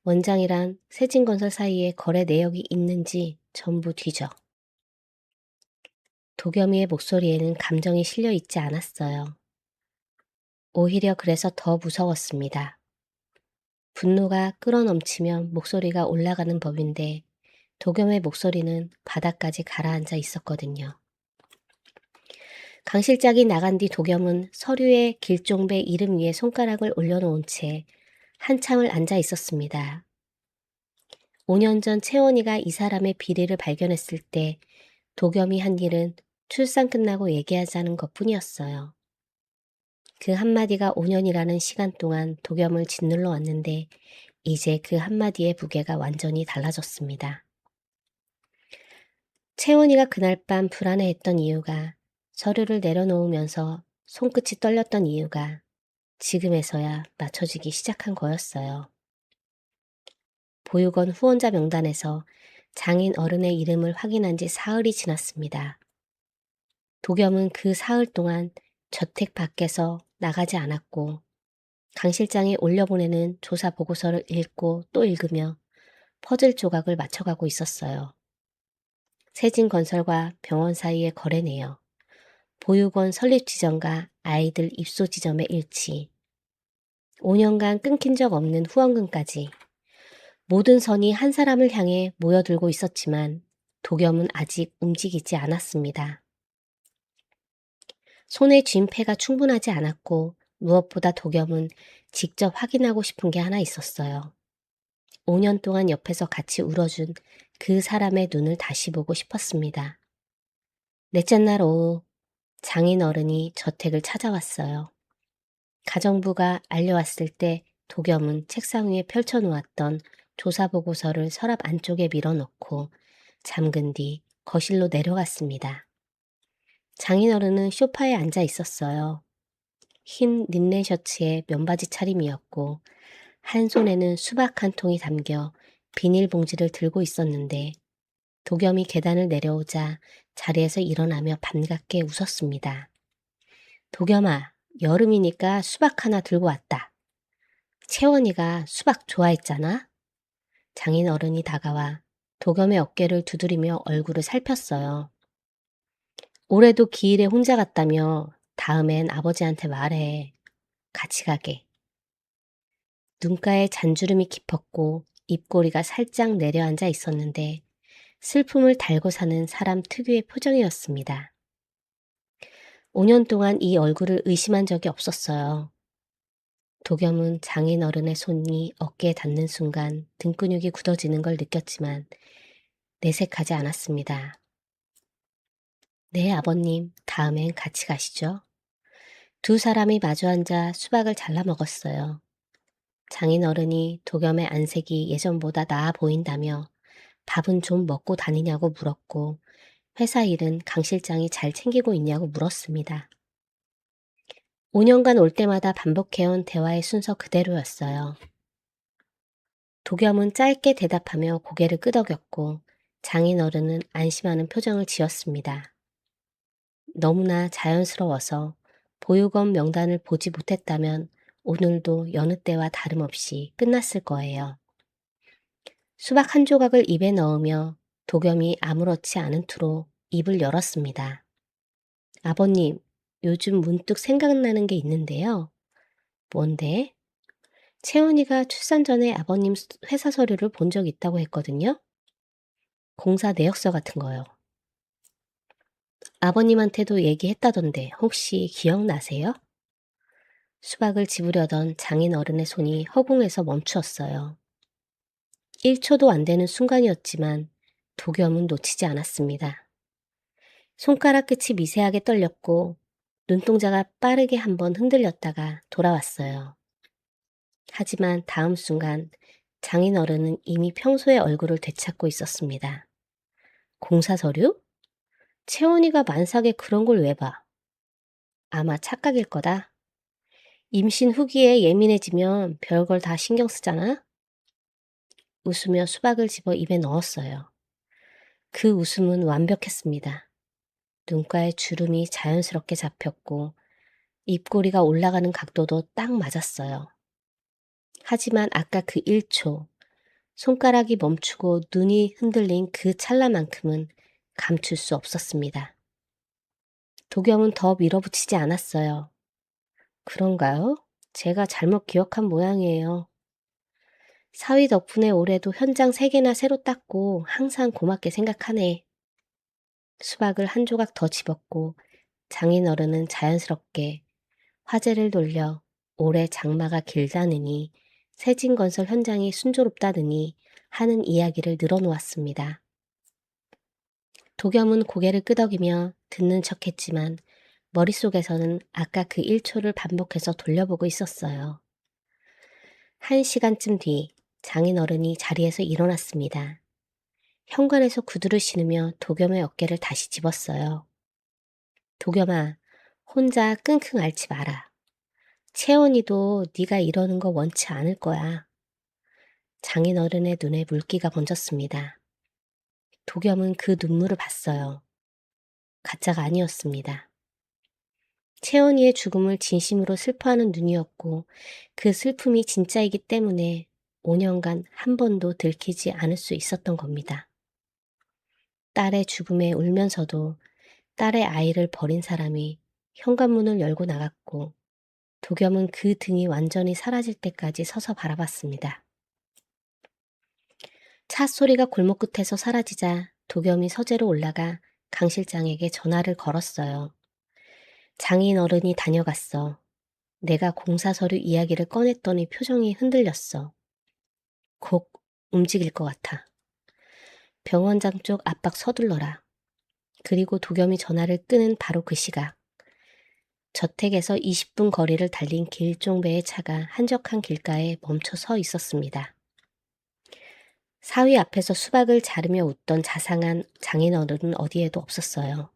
원장이랑 세진건설 사이에 거래 내역이 있는지 전부 뒤져. 도겸이의 목소리에는 감정이 실려 있지 않았어요. 오히려 그래서 더 무서웠습니다. 분노가 끌어넘치면 목소리가 올라가는 법인데 도겸의 목소리는 바닥까지 가라앉아 있었거든요. 강 실장이 나간 뒤 도겸은 서류에 길종배 이름 위에 손가락을 올려놓은 채 한참을 앉아 있었습니다. 5년 전 채원이가 이 사람의 비리를 발견했을 때 도겸이 한 일은 출산 끝나고 얘기하자는 것뿐이었어요. 그 한마디가 5년이라는 시간 동안 도겸을 짓눌러 왔는데 이제 그 한마디의 무게가 완전히 달라졌습니다. 채원이가 그날 밤 불안해했던 이유가 서류를 내려놓으면서 손끝이 떨렸던 이유가 지금에서야 맞춰지기 시작한 거였어요. 보육원 후원자 명단에서 장인 어른의 이름을 확인한 지 사흘이 지났습니다. 도겸은 그 사흘 동안 저택 밖에서 나가지 않았고 강 실장이 올려보내는 조사 보고서를 읽고 또 읽으며 퍼즐 조각을 맞춰가고 있었어요. 세진건설과 병원 사이의 거래 내역, 보육원 설립 지점과 아이들 입소 지점의 일치, 5년간 끊긴 적 없는 후원금까지 모든 선이 한 사람을 향해 모여들고 있었지만 도겸은 아직 움직이지 않았습니다. 손에 쥔 패가 충분하지 않았고 무엇보다 도겸은 직접 확인하고 싶은 게 하나 있었어요. 5년 동안 옆에서 같이 울어준 그 사람의 눈을 다시 보고 싶었습니다. 넷째 날 오후 장인 어른이 저택을 찾아왔어요. 가정부가 알려왔을 때 도겸은 책상 위에 펼쳐놓았던 조사보고서를 서랍 안쪽에 밀어넣고 잠근 뒤 거실로 내려갔습니다. 장인어른은 소파에 앉아 있었어요. 흰 린넨 셔츠에 면바지 차림이었고 한 손에는 수박 한 통이 담겨 비닐봉지를 들고 있었는데 도겸이 계단을 내려오자 자리에서 일어나며 반갑게 웃었습니다. 도겸아, 여름이니까 수박 하나 들고 왔다. 채원이가 수박 좋아했잖아? 장인어른이 다가와 도겸의 어깨를 두드리며 얼굴을 살폈어요. 올해도 기일에 혼자 갔다며 다음엔 아버지한테 말해. 같이 가게. 눈가에 잔주름이 깊었고 입꼬리가 살짝 내려앉아 있었는데 슬픔을 달고 사는 사람 특유의 표정이었습니다. 5년 동안 이 얼굴을 의심한 적이 없었어요. 도겸은 장인어른의 손이 어깨에 닿는 순간 등근육이 굳어지는 걸 느꼈지만 내색하지 않았습니다. 네, 아버님, 다음엔 같이 가시죠. 두 사람이 마주 앉아 수박을 잘라 먹었어요. 장인어른이 도겸의 안색이 예전보다 나아 보인다며 밥은 좀 먹고 다니냐고 물었고 회사 일은 강 실장이 잘 챙기고 있냐고 물었습니다. 5년간 올 때마다 반복해온 대화의 순서 그대로였어요. 도겸은 짧게 대답하며 고개를 끄덕였고 장인어른은 안심하는 표정을 지었습니다. 너무나 자연스러워서 보육원 명단을 보지 못했다면 오늘도 여느 때와 다름없이 끝났을 거예요. 수박 한 조각을 입에 넣으며 도겸이 아무렇지 않은 투로 입을 열었습니다. 아버님, 요즘 문득 생각나는 게 있는데요. 뭔데? 채원이가 출산 전에 아버님 회사 서류를 본 적 있다고 했거든요. 공사 내역서 같은 거요. 아버님한테도 얘기했다던데 혹시 기억나세요? 수박을 집으려던 장인어른의 손이 허공에서 멈추었어요. 1초도 안 되는 순간이었지만 도겸은 놓치지 않았습니다. 손가락 끝이 미세하게 떨렸고 눈동자가 빠르게 한번 흔들렸다가 돌아왔어요. 하지만 다음 순간 장인어른은 이미 평소의 얼굴을 되찾고 있었습니다. 공사 서류? 채원이가 만삭에 그런 걸 왜 봐? 아마 착각일 거다. 임신 후기에 예민해지면 별걸 다 신경 쓰잖아? 웃으며 수박을 집어 입에 넣었어요. 그 웃음은 완벽했습니다. 눈가에 주름이 자연스럽게 잡혔고 입꼬리가 올라가는 각도도 딱 맞았어요. 하지만 아까 그 1초, 손가락이 멈추고 눈이 흔들린 그 찰나만큼은 감출 수 없었습니다. 도겸은 더 밀어붙이지 않았어요. 그런가요? 제가 잘못 기억한 모양이에요. 사위 덕분에 올해도 현장 3개나 새로 땄고 항상 고맙게 생각하네. 수박을 한 조각 더 집었고 장인어른은 자연스럽게 화제를 돌려 올해 장마가 길다느니 세진건설 현장이 순조롭다느니 하는 이야기를 늘어놓았습니다. 도겸은 고개를 끄덕이며 듣는 척했지만 머릿속에서는 아까 그 1초를 반복해서 돌려보고 있었어요. 1시간쯤 뒤 장인어른이 자리에서 일어났습니다. 현관에서 구두를 신으며 도겸의 어깨를 다시 집었어요. 도겸아, 혼자 끙끙 앓지 마라. 채원이도 네가 이러는 거 원치 않을 거야. 장인어른의 눈에 물기가 번졌습니다. 도겸은 그 눈물을 봤어요. 가짜가 아니었습니다. 채원이의 죽음을 진심으로 슬퍼하는 눈이었고 그 슬픔이 진짜이기 때문에 5년간 한 번도 들키지 않을 수 있었던 겁니다. 딸의 죽음에 울면서도 딸의 아이를 버린 사람이 현관문을 열고 나갔고 도겸은 그 등이 완전히 사라질 때까지 서서 바라봤습니다. 차 소리가 골목 끝에서 사라지자 도겸이 서재로 올라가 강 실장에게 전화를 걸었어요. 장인어른이 다녀갔어. 내가 공사 서류 이야기를 꺼냈더니 표정이 흔들렸어. 곧 움직일 것 같아. 병원장 쪽 압박 서둘러라. 그리고 도겸이 전화를 끄는 바로 그 시각. 저택에서 20분 거리를 달린 길종배의 차가 한적한 길가에 멈춰 서 있었습니다. 사위 앞에서 수박을 자르며 웃던 자상한 장인어른은 어디에도 없었어요.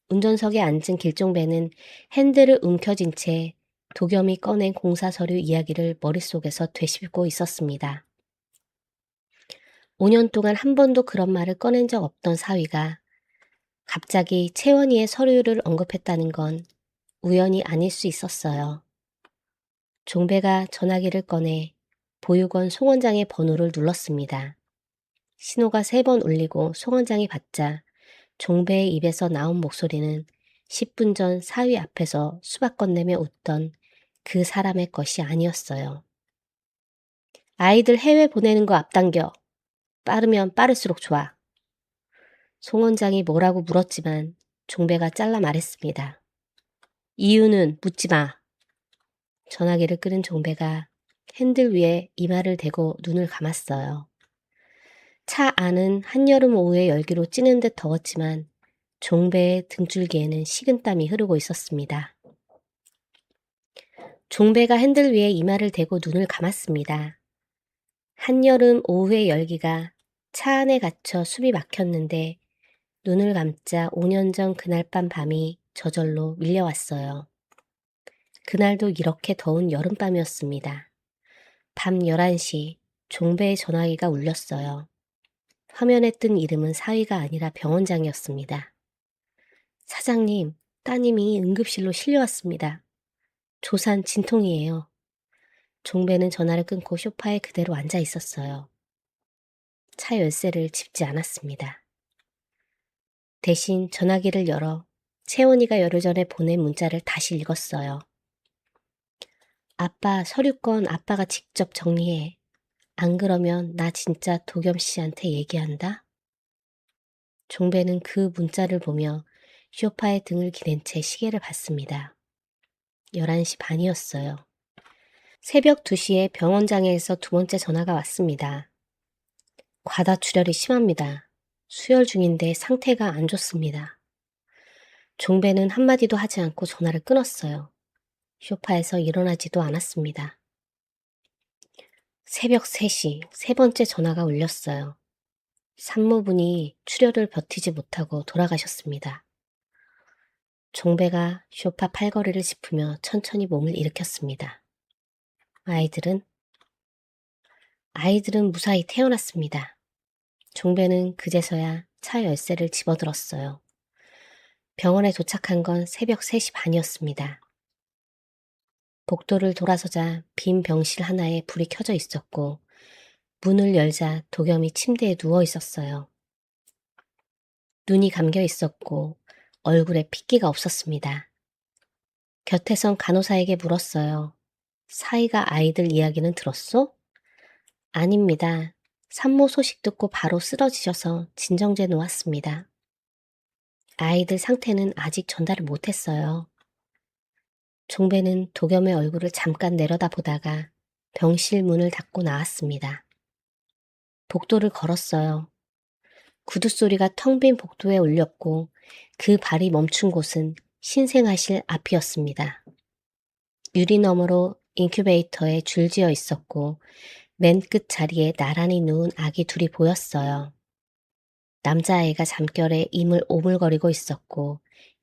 운전석에 앉은 길종배는 핸들을 움켜쥔 채 도겸이 꺼낸 공사 서류 이야기를 머릿속에서 되씹고 있었습니다. 5년 동안 한 번도 그런 말을 꺼낸 적 없던 사위가 갑자기 채원이의 서류를 언급했다는 건 우연이 아닐 수 있었어요. 종배가 전화기를 꺼내 보육원 송원장의 번호를 눌렀습니다. 신호가 3번 울리고 송원장이 받자 종배의 입에서 나온 목소리는 10분 전 사위 앞에서 수박 건네며 웃던 그 사람의 것이 아니었어요. 아이들 해외 보내는 거 앞당겨. 빠르면 빠를수록 좋아. 송원장이 뭐라고 물었지만 종배가 잘라 말했습니다. 이유는 묻지 마. 전화기를 끄는 종배가 핸들 위에 이마를 대고 눈을 감았어요. 차 안은 한여름 오후의 열기로 찌는 듯 더웠지만 종배의 등줄기에는 식은땀이 흐르고 있었습니다. 종배가 핸들 위에 이마를 대고 눈을 감았습니다. 한여름 오후의 열기가 차 안에 갇혀 숨이 막혔는데 눈을 감자 5년 전 그날 밤이 저절로 밀려왔어요. 그날도 이렇게 더운 여름밤이었습니다. 밤 11시 종배의 전화기가 울렸어요. 화면에 뜬 이름은 사위가 아니라 병원장이었습니다. 사장님, 따님이 응급실로 실려왔습니다. 조산 진통이에요. 종배는 전화를 끊고 소파에 그대로 앉아 있었어요. 차 열쇠를 짚지 않았습니다. 대신 전화기를 열어 채원이가 열흘 전에 보낸 문자를 다시 읽었어요. 아빠 서류건 아빠가 직접 정리해. 안 그러면 나 진짜 도겸 씨한테 얘기한다. 종배는 그 문자를 보며 소파에 등을 기댄 채 시계를 봤습니다. 11시 반이었어요. 새벽 2시에 병원장에서 두 번째 전화가 왔습니다. 과다출혈이 심합니다. 수혈 중인데 상태가 안 좋습니다. 종배는 한마디도 하지 않고 전화를 끊었어요. 소파에서 일어나지도 않았습니다. 새벽 3시 세 번째 전화가 울렸어요. 산모분이 출혈을 버티지 못하고 돌아가셨습니다. 종배가 소파 팔걸이를 짚으며 천천히 몸을 일으켰습니다. 아이들은 무사히 태어났습니다. 종배는 그제서야 차 열쇠를 집어들었어요. 병원에 도착한 건 새벽 3시 반이었습니다. 복도를 돌아서자 빈 병실 하나에 불이 켜져 있었고 문을 열자 도겸이 침대에 누워 있었어요. 눈이 감겨 있었고 얼굴에 핏기가 없었습니다. 곁에 선 간호사에게 물었어요. 사이가 아이들 이야기는 들었소? 아닙니다. 산모 소식 듣고 바로 쓰러지셔서 진정제 놓았습니다. 아이들 상태는 아직 전달을 못했어요. 종배는 도겸의 얼굴을 잠깐 내려다보다가 병실 문을 닫고 나왔습니다. 복도를 걸었어요. 구두 소리가 텅 빈 복도에 울렸고 그 발이 멈춘 곳은 신생아실 앞이었습니다. 유리 너머로 인큐베이터에 줄지어 있었고 맨 끝 자리에 나란히 누운 아기 둘이 보였어요. 남자아이가 잠결에 임을 오물거리고 있었고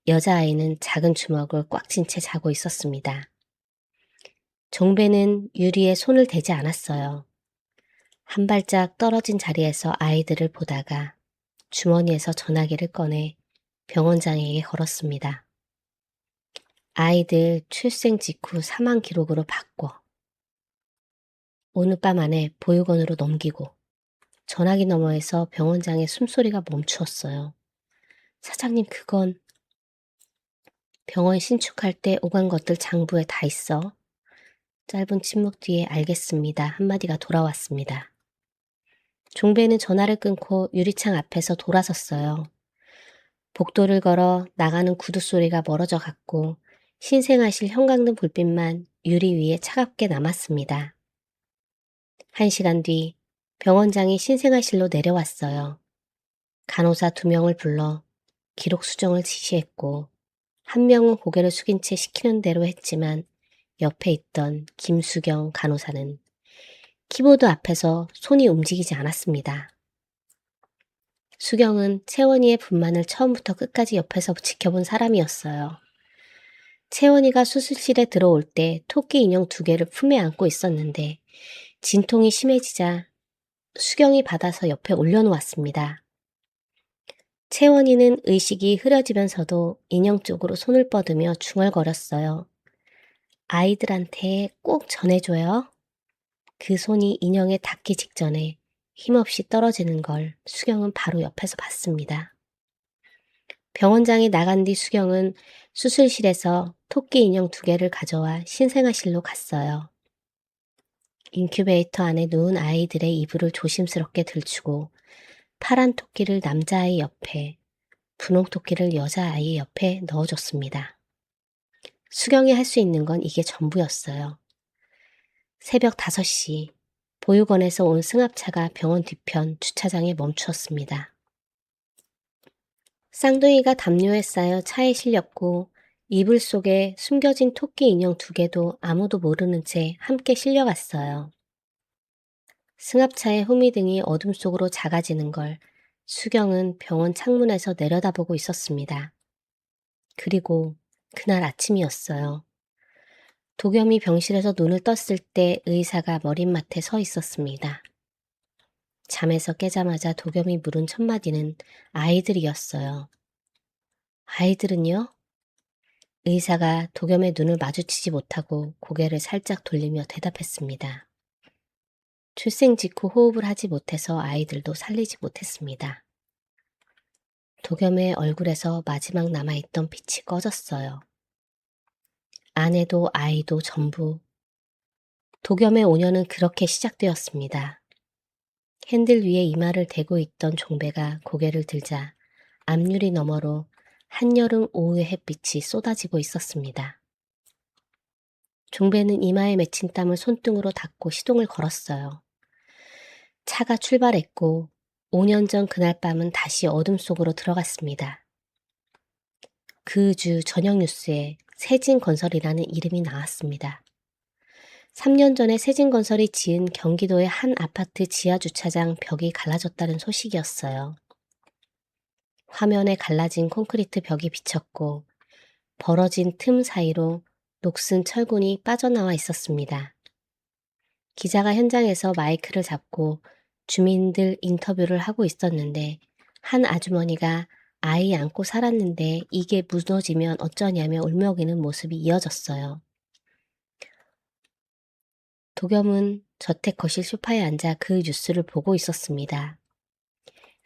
여자아이는 작은 주먹을 꽉 쥔 채 자고 있었습니다. 종배는 유리에 손을 대지 않았어요. 한 발짝 떨어진 자리에서 아이들을 보다가 주머니에서 전화기를 꺼내 병원장에게 걸었습니다. 아이들 출생 직후 사망 기록으로 바꿔. 오늘 밤 안에 보육원으로 넘기고. 전화기 너머에서 병원장의 숨소리가 멈추었어요. 사장님, 그건 병원 신축할 때 오간 것들 장부에 다 있어. 짧은 침묵 뒤에 알겠습니다. 한마디가 돌아왔습니다. 종배는 전화를 끊고 유리창 앞에서 돌아섰어요. 복도를 걸어 나가는 구두 소리가 멀어져 갔고 신생아실 형광등 불빛만 유리 위에 차갑게 남았습니다. 1시간 뒤 병원장이 신생아실로 내려왔어요. 간호사 2명을 불러 기록 수정을 지시했고 한 명은 고개를 숙인 채 시키는 대로 했지만 옆에 있던 김수경 간호사는 키보드 앞에서 손이 움직이지 않았습니다. 수경은 채원이의 분만을 처음부터 끝까지 옆에서 지켜본 사람이었어요. 채원이가 수술실에 들어올 때 토끼 인형 2개를 품에 안고 있었는데 진통이 심해지자 수경이 받아서 옆에 올려놓았습니다. 채원이는 의식이 흐려지면서도 인형 쪽으로 손을 뻗으며 중얼거렸어요. 아이들한테 꼭 전해줘요. 그 손이 인형에 닿기 직전에 힘없이 떨어지는 걸 수경은 바로 옆에서 봤습니다. 병원장이 나간 뒤 수경은 수술실에서 토끼 인형 2개를 가져와 신생아실로 갔어요. 인큐베이터 안에 누운 아이들의 이불을 조심스럽게 들추고 파란 토끼를 남자아이 옆에, 분홍토끼를 여자아이 옆에 넣어줬습니다. 수경이 할 수 있는 건 이게 전부였어요. 새벽 5시, 보육원에서 온 승합차가 병원 뒤편 주차장에 멈추었습니다. 쌍둥이가 담요에 쌓여 차에 실렸고 이불 속에 숨겨진 토끼 인형 2개도 아무도 모르는 채 함께 실려갔어요. 승합차의 후미등이 어둠 속으로 작아지는 걸 수경은 병원 창문에서 내려다보고 있었습니다. 그리고 그날 아침이었어요. 도겸이 병실에서 눈을 떴을 때 의사가 머릿맡에 서 있었습니다. 잠에서 깨자마자 도겸이 물은 첫 마디는 아이들이었어요. 아이들은요? 의사가 도겸의 눈을 마주치지 못하고 고개를 살짝 돌리며 대답했습니다. 출생 직후 호흡을 하지 못해서 아이들도 살리지 못했습니다. 도겸의 얼굴에서 마지막 남아있던 빛이 꺼졌어요. 아내도 아이도 전부. 도겸의 5년은 그렇게 시작되었습니다. 핸들 위에 이마를 대고 있던 종배가 고개를 들자 앞유리 너머로 한여름 오후의 햇빛이 쏟아지고 있었습니다. 종배는 이마에 맺힌 땀을 손등으로 닦고 시동을 걸었어요. 차가 출발했고 5년 전 그날 밤은 다시 어둠 속으로 들어갔습니다. 그 주 저녁 뉴스에 세진건설이라는 이름이 나왔습니다. 3년 전에 세진건설이 지은 경기도의 한 아파트 지하주차장 벽이 갈라졌다는 소식이었어요. 화면에 갈라진 콘크리트 벽이 비쳤고 벌어진 틈 사이로 녹슨 철근이 빠져나와 있었습니다. 기자가 현장에서 마이크를 잡고 주민들 인터뷰를 하고 있었는데 한 아주머니가 아이 안고 살았는데 이게 무너지면 어쩌냐며 울먹이는 모습이 이어졌어요. 도겸은 저택 거실 소파에 앉아 그 뉴스를 보고 있었습니다.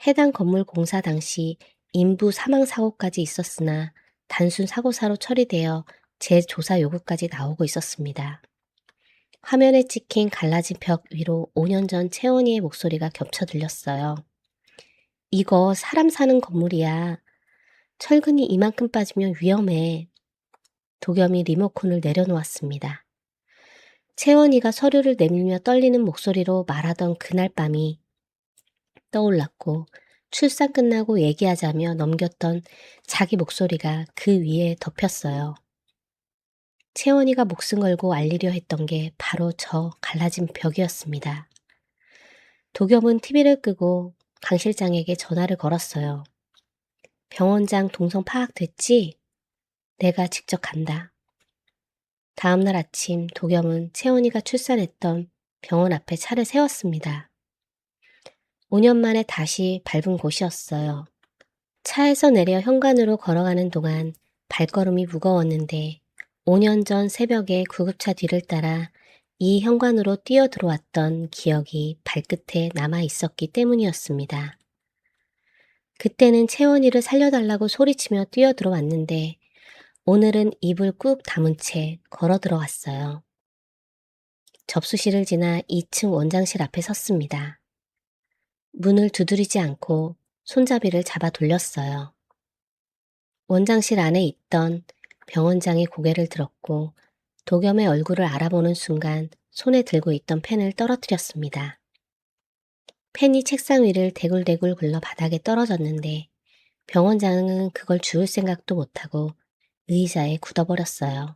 해당 건물 공사 당시 인부 사망 사고까지 있었으나 단순 사고사로 처리되어 재조사 요구까지 나오고 있었습니다. 화면에 찍힌 갈라진 벽 위로 5년 전 채원이의 목소리가 겹쳐 들렸어요. 이거 사람 사는 건물이야. 철근이 이만큼 빠지면 위험해. 도겸이 리모컨을 내려놓았습니다. 채원이가 서류를 내밀며 떨리는 목소리로 말하던 그날 밤이 떠올랐고 출산 끝나고 얘기하자며 넘겼던 자기 목소리가 그 위에 덮였어요. 채원이가 목숨 걸고 알리려 했던 게 바로 저 갈라진 벽이었습니다. 도겸은 TV를 끄고 강 실장에게 전화를 걸었어요. 병원장 동선 파악됐지? 내가 직접 간다. 다음날 아침 도겸은 채원이가 출산했던 병원 앞에 차를 세웠습니다. 5년 만에 다시 밟은 곳이었어요. 차에서 내려 현관으로 걸어가는 동안 발걸음이 무거웠는데 5년 전 새벽에 구급차 뒤를 따라 이 현관으로 뛰어 들어왔던 기억이 발끝에 남아 있었기 때문이었습니다. 그때는 채원이를 살려달라고 소리치며 뛰어 들어왔는데 오늘은 입을 꾹 다문 채 걸어 들어왔어요. 접수실을 지나 2층 원장실 앞에 섰습니다. 문을 두드리지 않고 손잡이를 잡아 돌렸어요. 원장실 안에 있던 병원장이 고개를 들었고 도겸의 얼굴을 알아보는 순간 손에 들고 있던 펜을 떨어뜨렸습니다. 펜이 책상 위를 대굴대굴 굴러 바닥에 떨어졌는데 병원장은 그걸 주울 생각도 못하고 의자에 굳어버렸어요.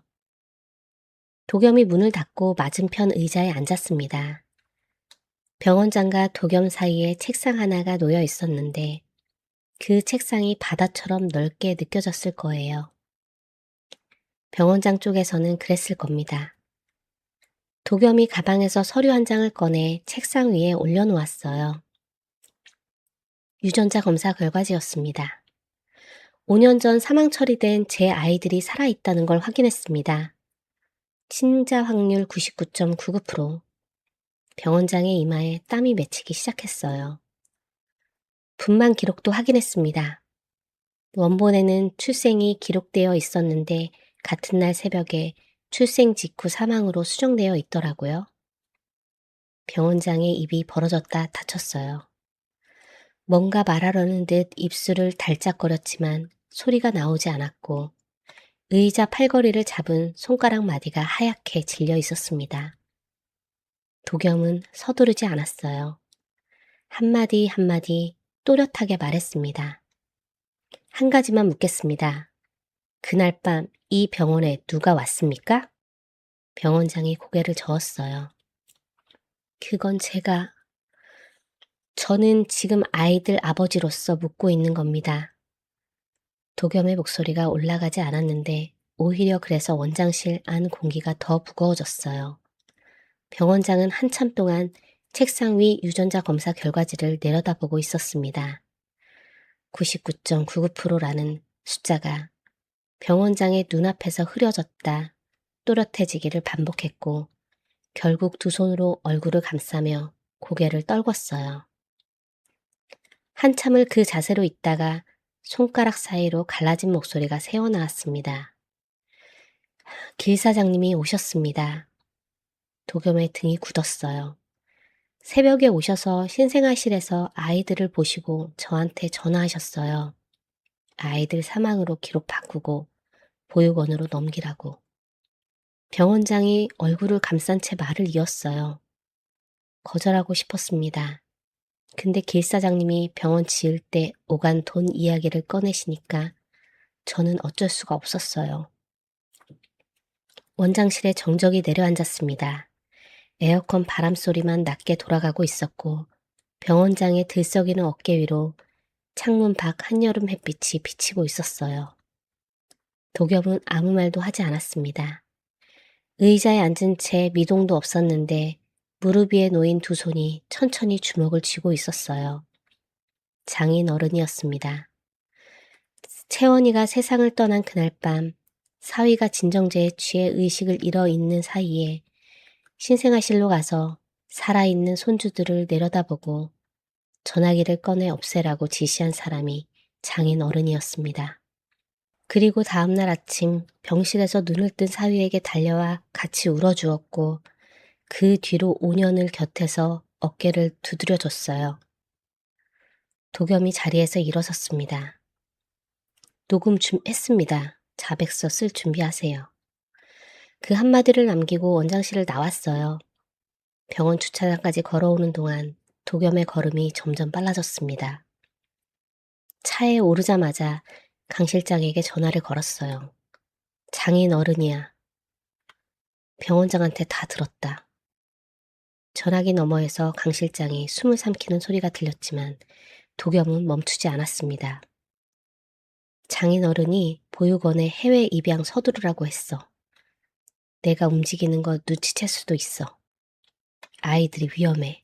도겸이 문을 닫고 맞은편 의자에 앉았습니다. 병원장과 도겸 사이에 책상 하나가 놓여 있었는데 그 책상이 바다처럼 넓게 느껴졌을 거예요. 병원장 쪽에서는 그랬을 겁니다. 도겸이 가방에서 서류 한 장을 꺼내 책상 위에 올려놓았어요. 유전자 검사 결과지였습니다. 5년 전 사망 처리된 제 아이들이 살아있다는 걸 확인했습니다. 친자 확률 99.99%. 병원장의 이마에 땀이 맺히기 시작했어요. 분만 기록도 확인했습니다. 원본에는 출생이 기록되어 있었는데 같은 날 새벽에 출생 직후 사망으로 수정되어 있더라고요. 병원장의 입이 벌어졌다 닫혔어요. 뭔가 말하려는 듯 입술을 달짝거렸지만 소리가 나오지 않았고 의자 팔걸이를 잡은 손가락 마디가 하얗게 질려 있었습니다. 도겸은 서두르지 않았어요. 한마디 한마디 또렷하게 말했습니다. 한 가지만 묻겠습니다. 그날 밤 이 병원에 누가 왔습니까? 병원장이 고개를 저었어요. 그건 저는 지금 아이들 아버지로서 묻고 있는 겁니다. 도겸의 목소리가 올라가지 않았는데 오히려 그래서 원장실 안 공기가 더 무거워졌어요. 병원장은 한참 동안 책상 위 유전자 검사 결과지를 내려다보고 있었습니다. 99.99%라는 숫자가 병원장의 눈앞에서 흐려졌다 또렷해지기를 반복했고 결국 두 손으로 얼굴을 감싸며 고개를 떨궜어요. 한참을 그 자세로 있다가 손가락 사이로 갈라진 목소리가 새어나왔습니다. 길 사장님이 오셨습니다. 도겸의 등이 굳었어요. 새벽에 오셔서 신생아실에서 아이들을 보시고 저한테 전화하셨어요. 아이들 사망으로 기록 바꾸고 보육원으로 넘기라고. 병원장이 얼굴을 감싼 채 말을 이었어요. 거절하고 싶었습니다. 근데 길 사장님이 병원 지을 때 오간 돈 이야기를 꺼내시니까 저는 어쩔 수가 없었어요. 원장실에 정적이 내려앉았습니다. 에어컨 바람소리만 낮게 돌아가고 있었고 병원장의 들썩이는 어깨 위로 창문 밖 한여름 햇빛이 비치고 있었어요. 도겸은 아무 말도 하지 않았습니다. 의자에 앉은 채 미동도 없었는데 무릎 위에 놓인 두 손이 천천히 주먹을 쥐고 있었어요. 장인 어른이었습니다. 채원이가 세상을 떠난 그날 밤 사위가 진정제에 취해 의식을 잃어 있는 사이에 신생아실로 가서 살아있는 손주들을 내려다보고 전화기를 꺼내 없애라고 지시한 사람이 장인 어른이었습니다. 그리고 다음날 아침 병실에서 눈을 뜬 사위에게 달려와 같이 울어주었고 그 뒤로 5년을 곁에서 어깨를 두드려줬어요. 도겸이 자리에서 일어섰습니다. 녹음 좀 했습니다. 자백서 쓸 준비하세요. 그 한마디를 남기고 원장실을 나왔어요. 병원 주차장까지 걸어오는 동안 도겸의 걸음이 점점 빨라졌습니다. 차에 오르자마자 강 실장에게 전화를 걸었어요. 장인 어른이야. 병원장한테 다 들었다. 전화기 너머에서 강 실장이 숨을 삼키는 소리가 들렸지만 도겸은 멈추지 않았습니다. 장인 어른이 보육원에 해외 입양 서두르라고 했어. 내가 움직이는 거 눈치챌 수도 있어. 아이들이 위험해.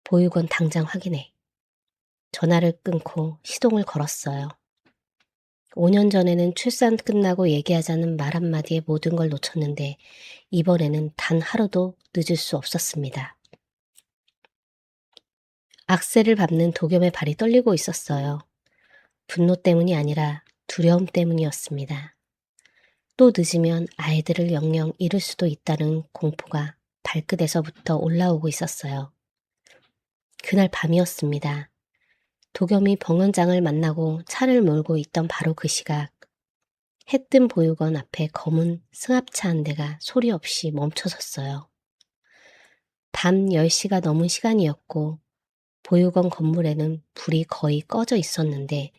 보육원 당장 확인해. 전화를 끊고 시동을 걸었어요. 5년 전에는 출산 끝나고 얘기하자는 말 한마디에 모든 걸 놓쳤는데 이번에는 단 하루도 늦을 수 없었습니다. 악셀을 밟는 도겸의 발이 떨리고 있었어요. 분노 때문이 아니라 두려움 때문이었습니다. 또 늦으면 아이들을 영영 잃을 수도 있다는 공포가 발끝에서부터 올라오고 있었어요. 그날 밤이었습니다. 도겸이 병원장을 만나고 차를 몰고 있던 바로 그 시각, 해뜬 보육원 앞에 검은 승합차 한 대가 소리 없이 멈춰섰어요. 밤 10시가 넘은 시간이었고 보육원 건물에는 불이 거의 꺼져 있었는데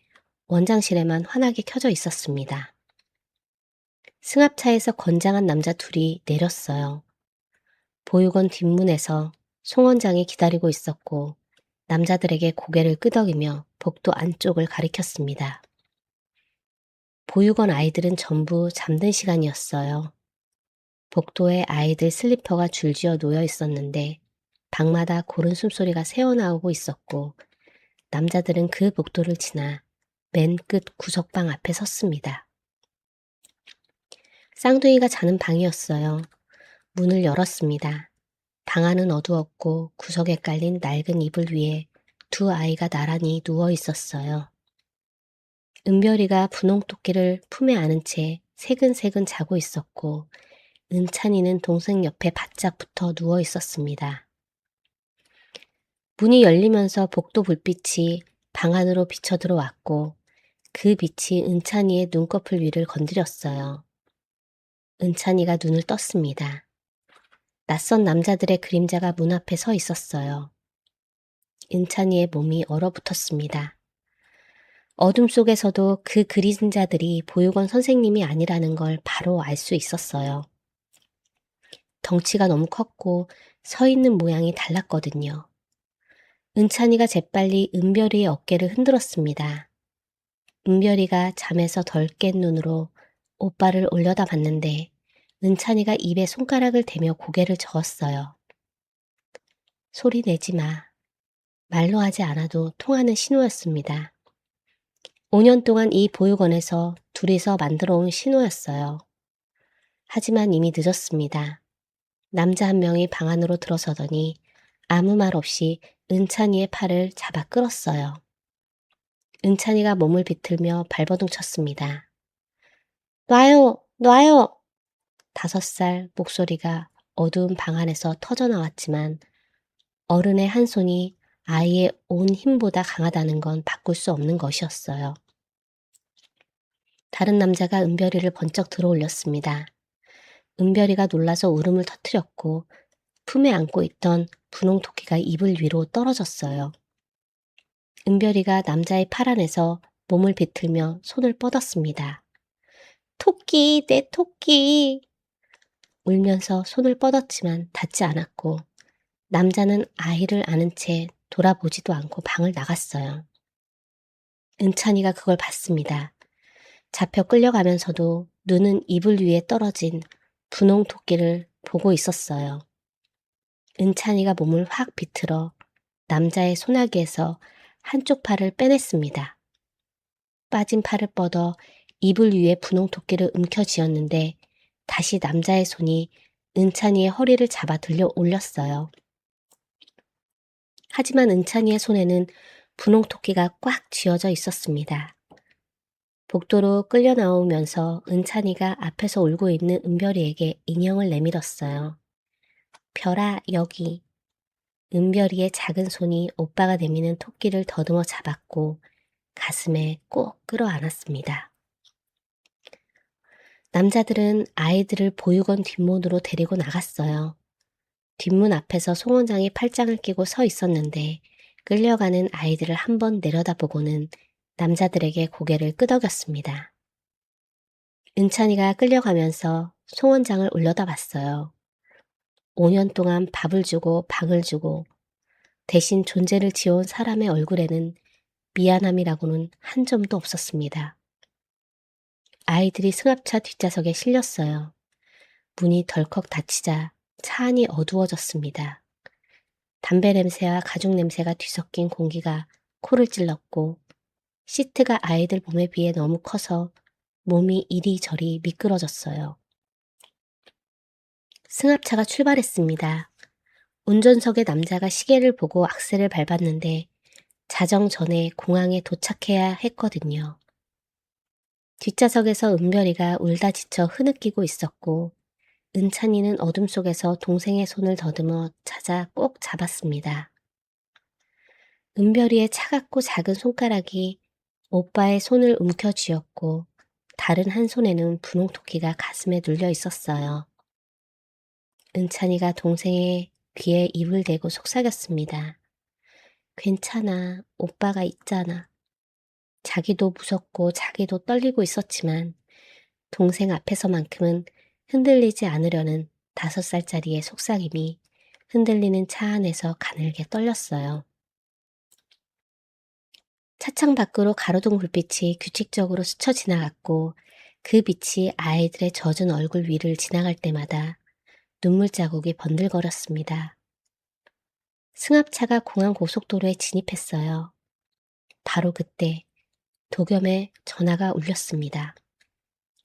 원장실에만 환하게 켜져 있었습니다. 승합차에서 건장한 남자 둘이 내렸어요. 보육원 뒷문에서 송 원장이 기다리고 있었고 남자들에게 고개를 끄덕이며 복도 안쪽을 가리켰습니다. 보육원 아이들은 전부 잠든 시간이었어요. 복도에 아이들 슬리퍼가 줄지어 놓여 있었는데 방마다 고른 숨소리가 새어나오고 있었고 남자들은 그 복도를 지나 맨 끝 구석방 앞에 섰습니다. 쌍둥이가 자는 방이었어요. 문을 열었습니다. 방 안은 어두웠고 구석에 깔린 낡은 이불 위에 두 아이가 나란히 누워 있었어요. 은별이가 분홍토끼를 품에 안은 채 새근새근 자고 있었고 은찬이는 동생 옆에 바짝 붙어 누워 있었습니다. 문이 열리면서 복도 불빛이 방 안으로 비쳐 들어왔고 그 빛이 은찬이의 눈꺼풀 위를 건드렸어요. 은찬이가 눈을 떴습니다. 낯선 남자들의 그림자가 문 앞에 서 있었어요. 은찬이의 몸이 얼어붙었습니다. 어둠 속에서도 그 그림자들이 보육원 선생님이 아니라는 걸 바로 알 수 있었어요. 덩치가 너무 컸고 서 있는 모양이 달랐거든요. 은찬이가 재빨리 은별이의 어깨를 흔들었습니다. 은별이가 잠에서 덜 깬 눈으로 오빠를 올려다봤는데 은찬이가 입에 손가락을 대며 고개를 저었어요. 소리 내지 마. 말로 하지 않아도 통하는 신호였습니다. 5년 동안 이 보육원에서 둘이서 만들어 온 신호였어요. 하지만 이미 늦었습니다. 남자 한 명이 방 안으로 들어서더니 아무 말 없이 은찬이의 팔을 잡아 끌었어요. 은찬이가 몸을 비틀며 발버둥 쳤습니다. 놔요! 놔요! 5살 목소리가 어두운 방 안에서 터져나왔지만 어른의 한 손이 아이의 온 힘보다 강하다는 건 바꿀 수 없는 것이었어요. 다른 남자가 은별이를 번쩍 들어올렸습니다. 은별이가 놀라서 울음을 터뜨렸고 품에 안고 있던 분홍토끼가 이불 위로 떨어졌어요. 은별이가 남자의 팔 안에서 몸을 비틀며 손을 뻗었습니다. 토끼, 내 토끼! 울면서 손을 뻗었지만 닿지 않았고 남자는 아이를 안은 채 돌아보지도 않고 방을 나갔어요. 은찬이가 그걸 봤습니다. 잡혀 끌려가면서도 눈은 이불 위에 떨어진 분홍 토끼를 보고 있었어요. 은찬이가 몸을 확 비틀어 남자의 소나기에서 한쪽 팔을 빼냈습니다. 빠진 팔을 뻗어 이불 위에 분홍 토끼를 움켜쥐었는데 다시 남자의 손이 은찬이의 허리를 잡아 들려 올렸어요. 하지만 은찬이의 손에는 분홍토끼가 꽉 쥐어져 있었습니다. 복도로 끌려 나오면서 은찬이가 앞에서 울고 있는 은별이에게 인형을 내밀었어요. 별아, 여기. 은별이의 작은 손이 오빠가 내미는 토끼를 더듬어 잡았고 가슴에 꼭 끌어안았습니다. 남자들은 아이들을 보육원 뒷문으로 데리고 나갔어요. 뒷문 앞에서 송 원장이 팔짱을 끼고 서 있었는데 끌려가는 아이들을 한번 내려다보고는 남자들에게 고개를 끄덕였습니다. 은찬이가 끌려가면서 송 원장을 올려다봤어요. 5년 동안 밥을 주고 방을 주고 대신 존재를 지어온 사람의 얼굴에는 미안함이라고는 한 점도 없었습니다. 아이들이 승합차 뒷좌석에 실렸어요. 문이 덜컥 닫히자 차 안이 어두워졌습니다. 담배 냄새와 가죽 냄새가 뒤섞인 공기가 코를 찔렀고 시트가 아이들 몸에 비해 너무 커서 몸이 이리저리 미끄러졌어요. 승합차가 출발했습니다. 운전석의 남자가 시계를 보고 악셀을 밟았는데 자정 전에 공항에 도착해야 했거든요. 뒷좌석에서 은별이가 울다 지쳐 흐느끼고 있었고 은찬이는 어둠 속에서 동생의 손을 더듬어 찾아 꼭 잡았습니다. 은별이의 차갑고 작은 손가락이 오빠의 손을 움켜쥐었고 다른 한 손에는 분홍토끼가 가슴에 눌려 있었어요. 은찬이가 동생의 귀에 입을 대고 속삭였습니다. 괜찮아, 오빠가 있잖아. 자기도 무섭고 자기도 떨리고 있었지만 동생 앞에서만큼은 흔들리지 않으려는 5살짜리의 속삭임이 흔들리는 차 안에서 가늘게 떨렸어요. 차창 밖으로 가로등 불빛이 규칙적으로 스쳐 지나갔고 그 빛이 아이들의 젖은 얼굴 위를 지나갈 때마다 눈물 자국이 번들거렸습니다. 승합차가 공항 고속도로에 진입했어요. 바로 그때 도겸의 전화가 울렸습니다.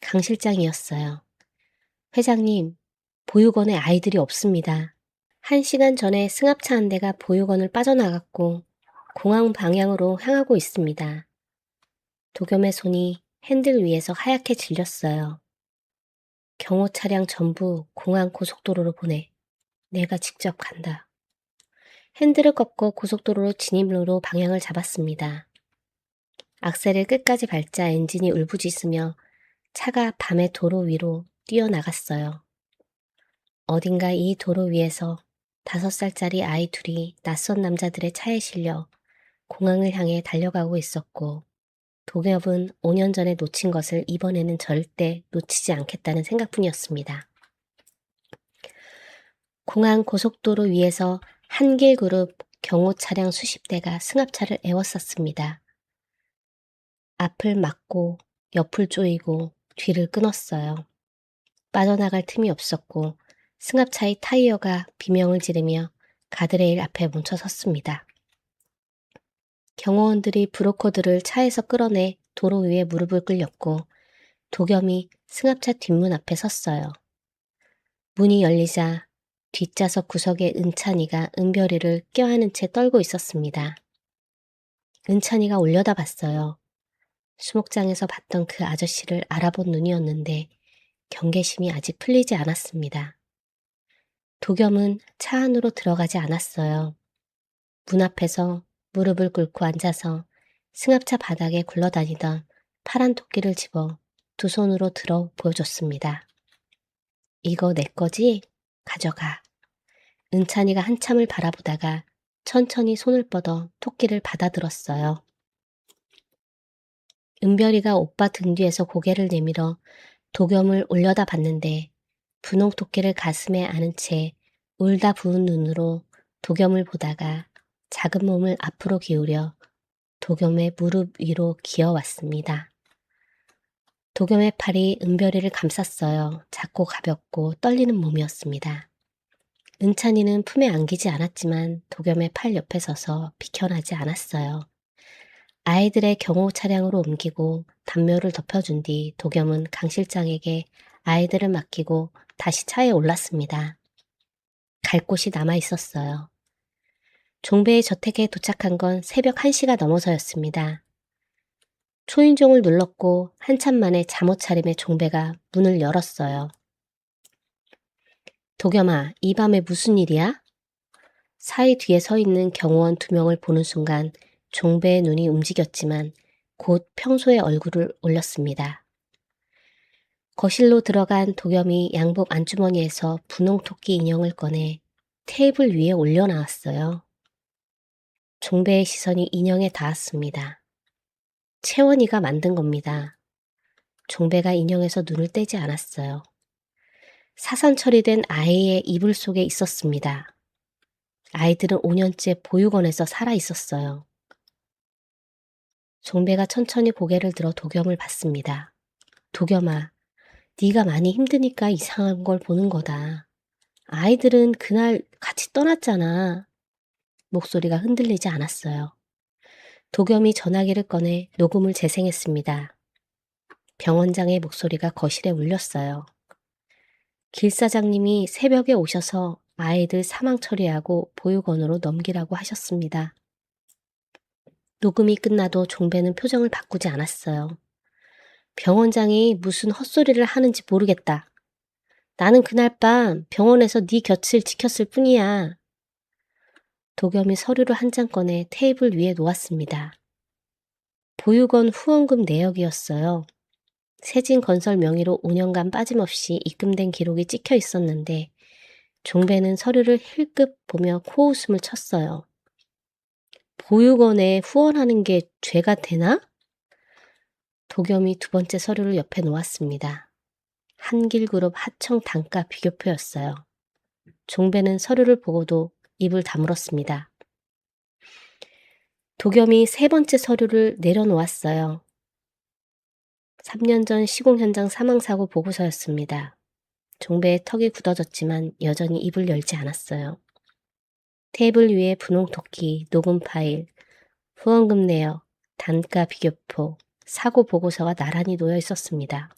강 실장이었어요. 회장님, 보육원에 아이들이 없습니다. 1시간 전에 승합차 한 대가 보육원을 빠져나갔고 공항 방향으로 향하고 있습니다. 도겸의 손이 핸들 위에서 하얗게 질렸어요. 경호 차량 전부 공항 고속도로로 보내. 내가 직접 간다. 핸들을 꺾고 고속도로로 진입로로 방향을 잡았습니다. 악셀을 끝까지 밟자 엔진이 울부짖으며 차가 밤의 도로 위로 뛰어나갔어요. 어딘가 이 도로 위에서 5살짜리 아이 둘이 낯선 남자들의 차에 실려 공항을 향해 달려가고 있었고, 도겸은 5년 전에 놓친 것을 이번에는 절대 놓치지 않겠다는 생각뿐이었습니다. 공항 고속도로 위에서 한길 그룹 경호 차량 수십 대가 승합차를 에워쌌습니다. 앞을 막고 옆을 조이고 뒤를 끊었어요. 빠져나갈 틈이 없었고 승합차의 타이어가 비명을 지르며 가드레일 앞에 멈춰 섰습니다. 경호원들이 브로커들을 차에서 끌어내 도로 위에 무릎을 꿇렸고 도겸이 승합차 뒷문 앞에 섰어요. 문이 열리자 뒷좌석 구석에 은찬이가 은별이를 껴안은 채 떨고 있었습니다. 은찬이가 올려다봤어요. 수목장에서 봤던 그 아저씨를 알아본 눈이었는데 경계심이 아직 풀리지 않았습니다. 도겸은 차 안으로 들어가지 않았어요. 문 앞에서 무릎을 꿇고 앉아서 승합차 바닥에 굴러다니던 파란 토끼를 집어 두 손으로 들어 보여줬습니다. 이거 내 거지? 가져가. 은찬이가 한참을 바라보다가 천천히 손을 뻗어 토끼를 받아들었어요. 은별이가 오빠 등 뒤에서 고개를 내밀어 도겸을 올려다 봤는데 분홍 토끼를 가슴에 안은 채 울다 부은 눈으로 도겸을 보다가 작은 몸을 앞으로 기울여 도겸의 무릎 위로 기어왔습니다. 도겸의 팔이 은별이를 감쌌어요. 작고 가볍고 떨리는 몸이었습니다. 은찬이는 품에 안기지 않았지만 도겸의 팔 옆에 서서 비켜나지 않았어요. 아이들의 경호 차량으로 옮기고 담요를 덮여준 뒤 도겸은 강 실장에게 아이들을 맡기고 다시 차에 올랐습니다. 갈 곳이 남아 있었어요. 종배의 저택에 도착한 건 새벽 1시가 넘어서였습니다. 초인종을 눌렀고 한참 만에 잠옷 차림의 종배가 문을 열었어요. 도겸아, 이 밤에 무슨 일이야? 사이 뒤에 서 있는 경호원 2명을 보는 순간 종배의 눈이 움직였지만 곧 평소의 얼굴을 올렸습니다. 거실로 들어간 도겸이 양복 안주머니에서 분홍토끼 인형을 꺼내 테이블 위에 올려놓았어요. 종배의 시선이 인형에 닿았습니다. 채원이가 만든 겁니다. 종배가 인형에서 눈을 떼지 않았어요. 사선 처리된 아이의 이불 속에 있었습니다. 아이들은 5년째 보육원에서 살아 있었어요. 종배가 천천히 고개를 들어 도겸을 봤습니다. 도겸아, 네가 많이 힘드니까 이상한 걸 보는 거다. 아이들은 그날 같이 떠났잖아. 목소리가 흔들리지 않았어요. 도겸이 전화기를 꺼내 녹음을 재생했습니다. 병원장의 목소리가 거실에 울렸어요. 길 사장님이 새벽에 오셔서 아이들 사망 처리하고 보육원으로 넘기라고 하셨습니다. 녹음이 끝나도 종배는 표정을 바꾸지 않았어요. 병원장이 무슨 헛소리를 하는지 모르겠다. 나는 그날 밤 병원에서 네 곁을 지켰을 뿐이야. 도겸이 서류를 한 장 꺼내 테이블 위에 놓았습니다. 보육원 후원금 내역이었어요. 세진건설 명의로 5년간 빠짐없이 입금된 기록이 찍혀 있었는데 종배는 서류를 힐끗 보며 코웃음을 쳤어요. 보육원에 후원하는 게 죄가 되나? 도겸이 2번째 서류를 옆에 놓았습니다. 한길그룹 하청 단가 비교표였어요. 종배는 서류를 보고도 입을 다물었습니다. 도겸이 3번째 서류를 내려놓았어요. 3년 전 시공 현장 사망사고 보고서였습니다. 종배의 턱이 굳어졌지만 여전히 입을 열지 않았어요. 테이블 위에 분홍토끼, 녹음 파일, 후원금 내역, 단가 비교표, 사고 보고서가 나란히 놓여 있었습니다.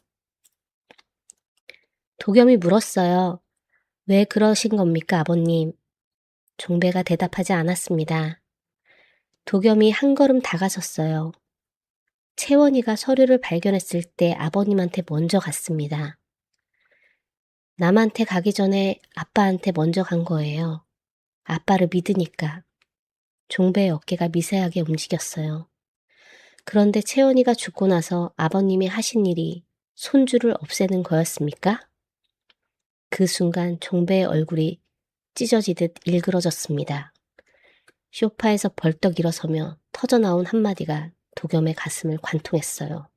도겸이 물었어요. 왜 그러신 겁니까, 아버님? 종배가 대답하지 않았습니다. 도겸이 한 걸음 다가섰어요. 채원이가 서류를 발견했을 때 아버님한테 먼저 갔습니다. 남한테 가기 전에 아빠한테 먼저 간 거예요. 아빠를 믿으니까. 종배의 어깨가 미세하게 움직였어요. 그런데 채원이가 죽고 나서 아버님이 하신 일이 손주를 없애는 거였습니까? 그 순간 종배의 얼굴이 찢어지듯 일그러졌습니다. 소파에서 벌떡 일어서며 터져나온 한마디가 도겸의 가슴을 관통했어요.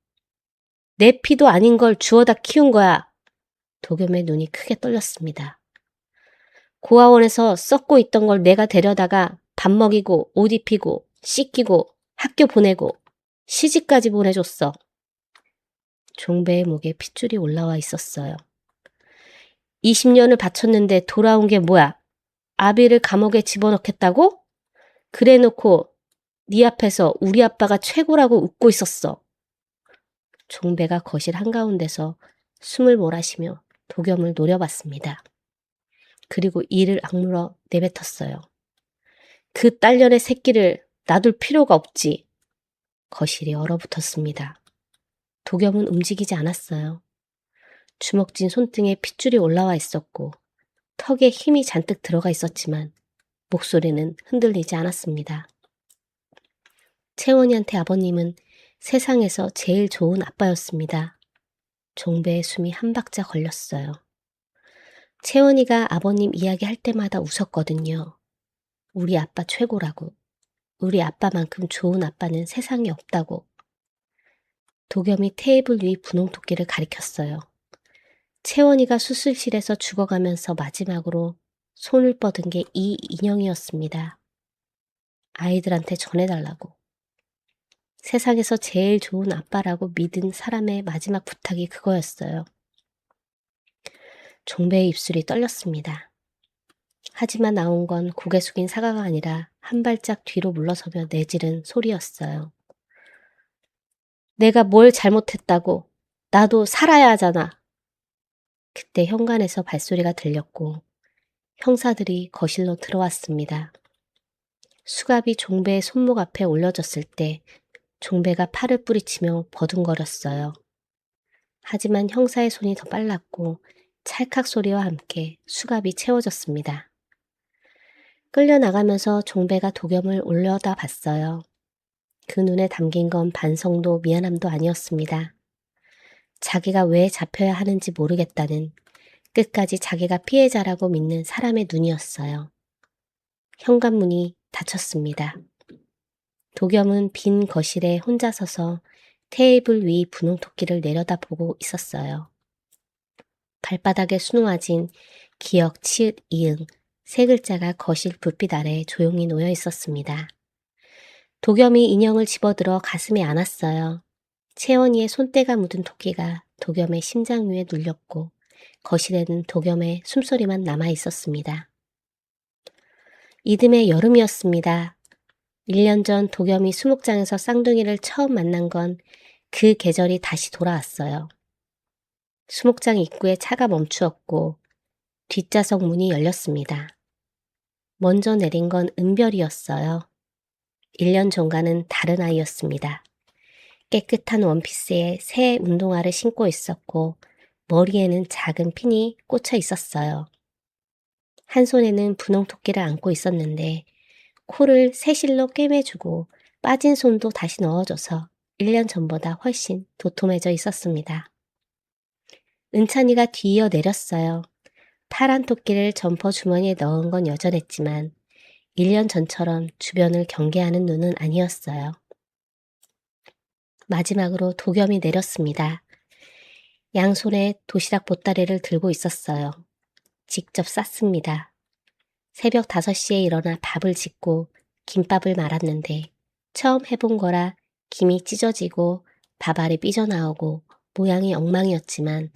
내 피도 아닌 걸 주워다 키운 거야. 도겸의 눈이 크게 떨렸습니다. 고아원에서 썩고 있던 걸 내가 데려다가 밥 먹이고 옷 입히고 씻기고 학교 보내고 시집까지 보내줬어. 종배의 목에 핏줄이 올라와 있었어요. 20년을 바쳤는데 돌아온 게 뭐야? 아비를 감옥에 집어넣겠다고? 그래놓고 네 앞에서 우리 아빠가 최고라고 웃고 있었어. 종배가 거실 한가운데서 숨을 몰아쉬며 도겸을 노려봤습니다. 그리고 이를 악물어 내뱉었어요. 그 딸년의 새끼를 놔둘 필요가 없지. 거실이 얼어붙었습니다. 도겸은 움직이지 않았어요. 주먹진 손등에 핏줄이 올라와 있었고 턱에 힘이 잔뜩 들어가 있었지만 목소리는 흔들리지 않았습니다. 채원이한테 아버님은 세상에서 제일 좋은 아빠였습니다. 종배의 숨이 한 박자 걸렸어요. 채원이가 아버님 이야기할 때마다 웃었거든요. 우리 아빠 최고라고. 우리 아빠만큼 좋은 아빠는 세상에 없다고. 도겸이 테이블 위 분홍토끼를 가리켰어요. 채원이가 수술실에서 죽어가면서 마지막으로 손을 뻗은 게 이 인형이었습니다. 아이들한테 전해달라고. 세상에서 제일 좋은 아빠라고 믿은 사람의 마지막 부탁이 그거였어요. 종배의 입술이 떨렸습니다. 하지만 나온 건 고개 숙인 사과가 아니라 한 발짝 뒤로 물러서며 내지른 소리였어요. 내가 뭘 잘못했다고. 나도 살아야 하잖아. 그때 현관에서 발소리가 들렸고 형사들이 거실로 들어왔습니다. 수갑이 종배의 손목 앞에 올려졌을 때 종배가 팔을 뿌리치며 버둥거렸어요. 하지만 형사의 손이 더 빨랐고 찰칵 소리와 함께 수갑이 채워졌습니다. 끌려나가면서 종배가 도겸을 올려다 봤어요. 그 눈에 담긴 건 반성도 미안함도 아니었습니다. 자기가 왜 잡혀야 하는지 모르겠다는 끝까지 자기가 피해자라고 믿는 사람의 눈이었어요. 현관문이 닫혔습니다. 도겸은 빈 거실에 혼자 서서 테이블 위 분홍토끼를 내려다보고 있었어요. 발바닥에 수놓아진 기억, 치읓, 이응 세 글자가 거실 불빛 아래 조용히 놓여 있었습니다. 도겸이 인형을 집어들어 가슴에 안았어요. 채원이의 손때가 묻은 토끼가 도겸의 심장 위에 눌렸고 거실에는 도겸의 숨소리만 남아 있었습니다. 이듬해 여름이었습니다. 1년 전 도겸이 수목장에서 쌍둥이를 처음 만난 건 그 계절이 다시 돌아왔어요. 수목장 입구에 차가 멈추었고 뒷좌석 문이 열렸습니다. 먼저 내린 건 은별이었어요. 1년 전과는 다른 아이였습니다. 깨끗한 원피스에 새 운동화를 신고 있었고 머리에는 작은 핀이 꽂혀 있었어요. 한 손에는 분홍토끼를 안고 있었는데 코를 새실로 꿰매주고 빠진 손도 다시 넣어줘서 1년 전보다 훨씬 도톰해져 있었습니다. 은찬이가 뒤이어 내렸어요. 파란 토끼를 점퍼 주머니에 넣은 건 여전했지만 1년 전처럼 주변을 경계하는 눈은 아니었어요. 마지막으로 도겸이 내렸습니다. 양손에 도시락 보따리를 들고 있었어요. 직접 쌌습니다. 새벽 5시에 일어나 밥을 짓고 김밥을 말았는데 처음 해본 거라 김이 찢어지고 밥알이 삐져나오고 모양이 엉망이었지만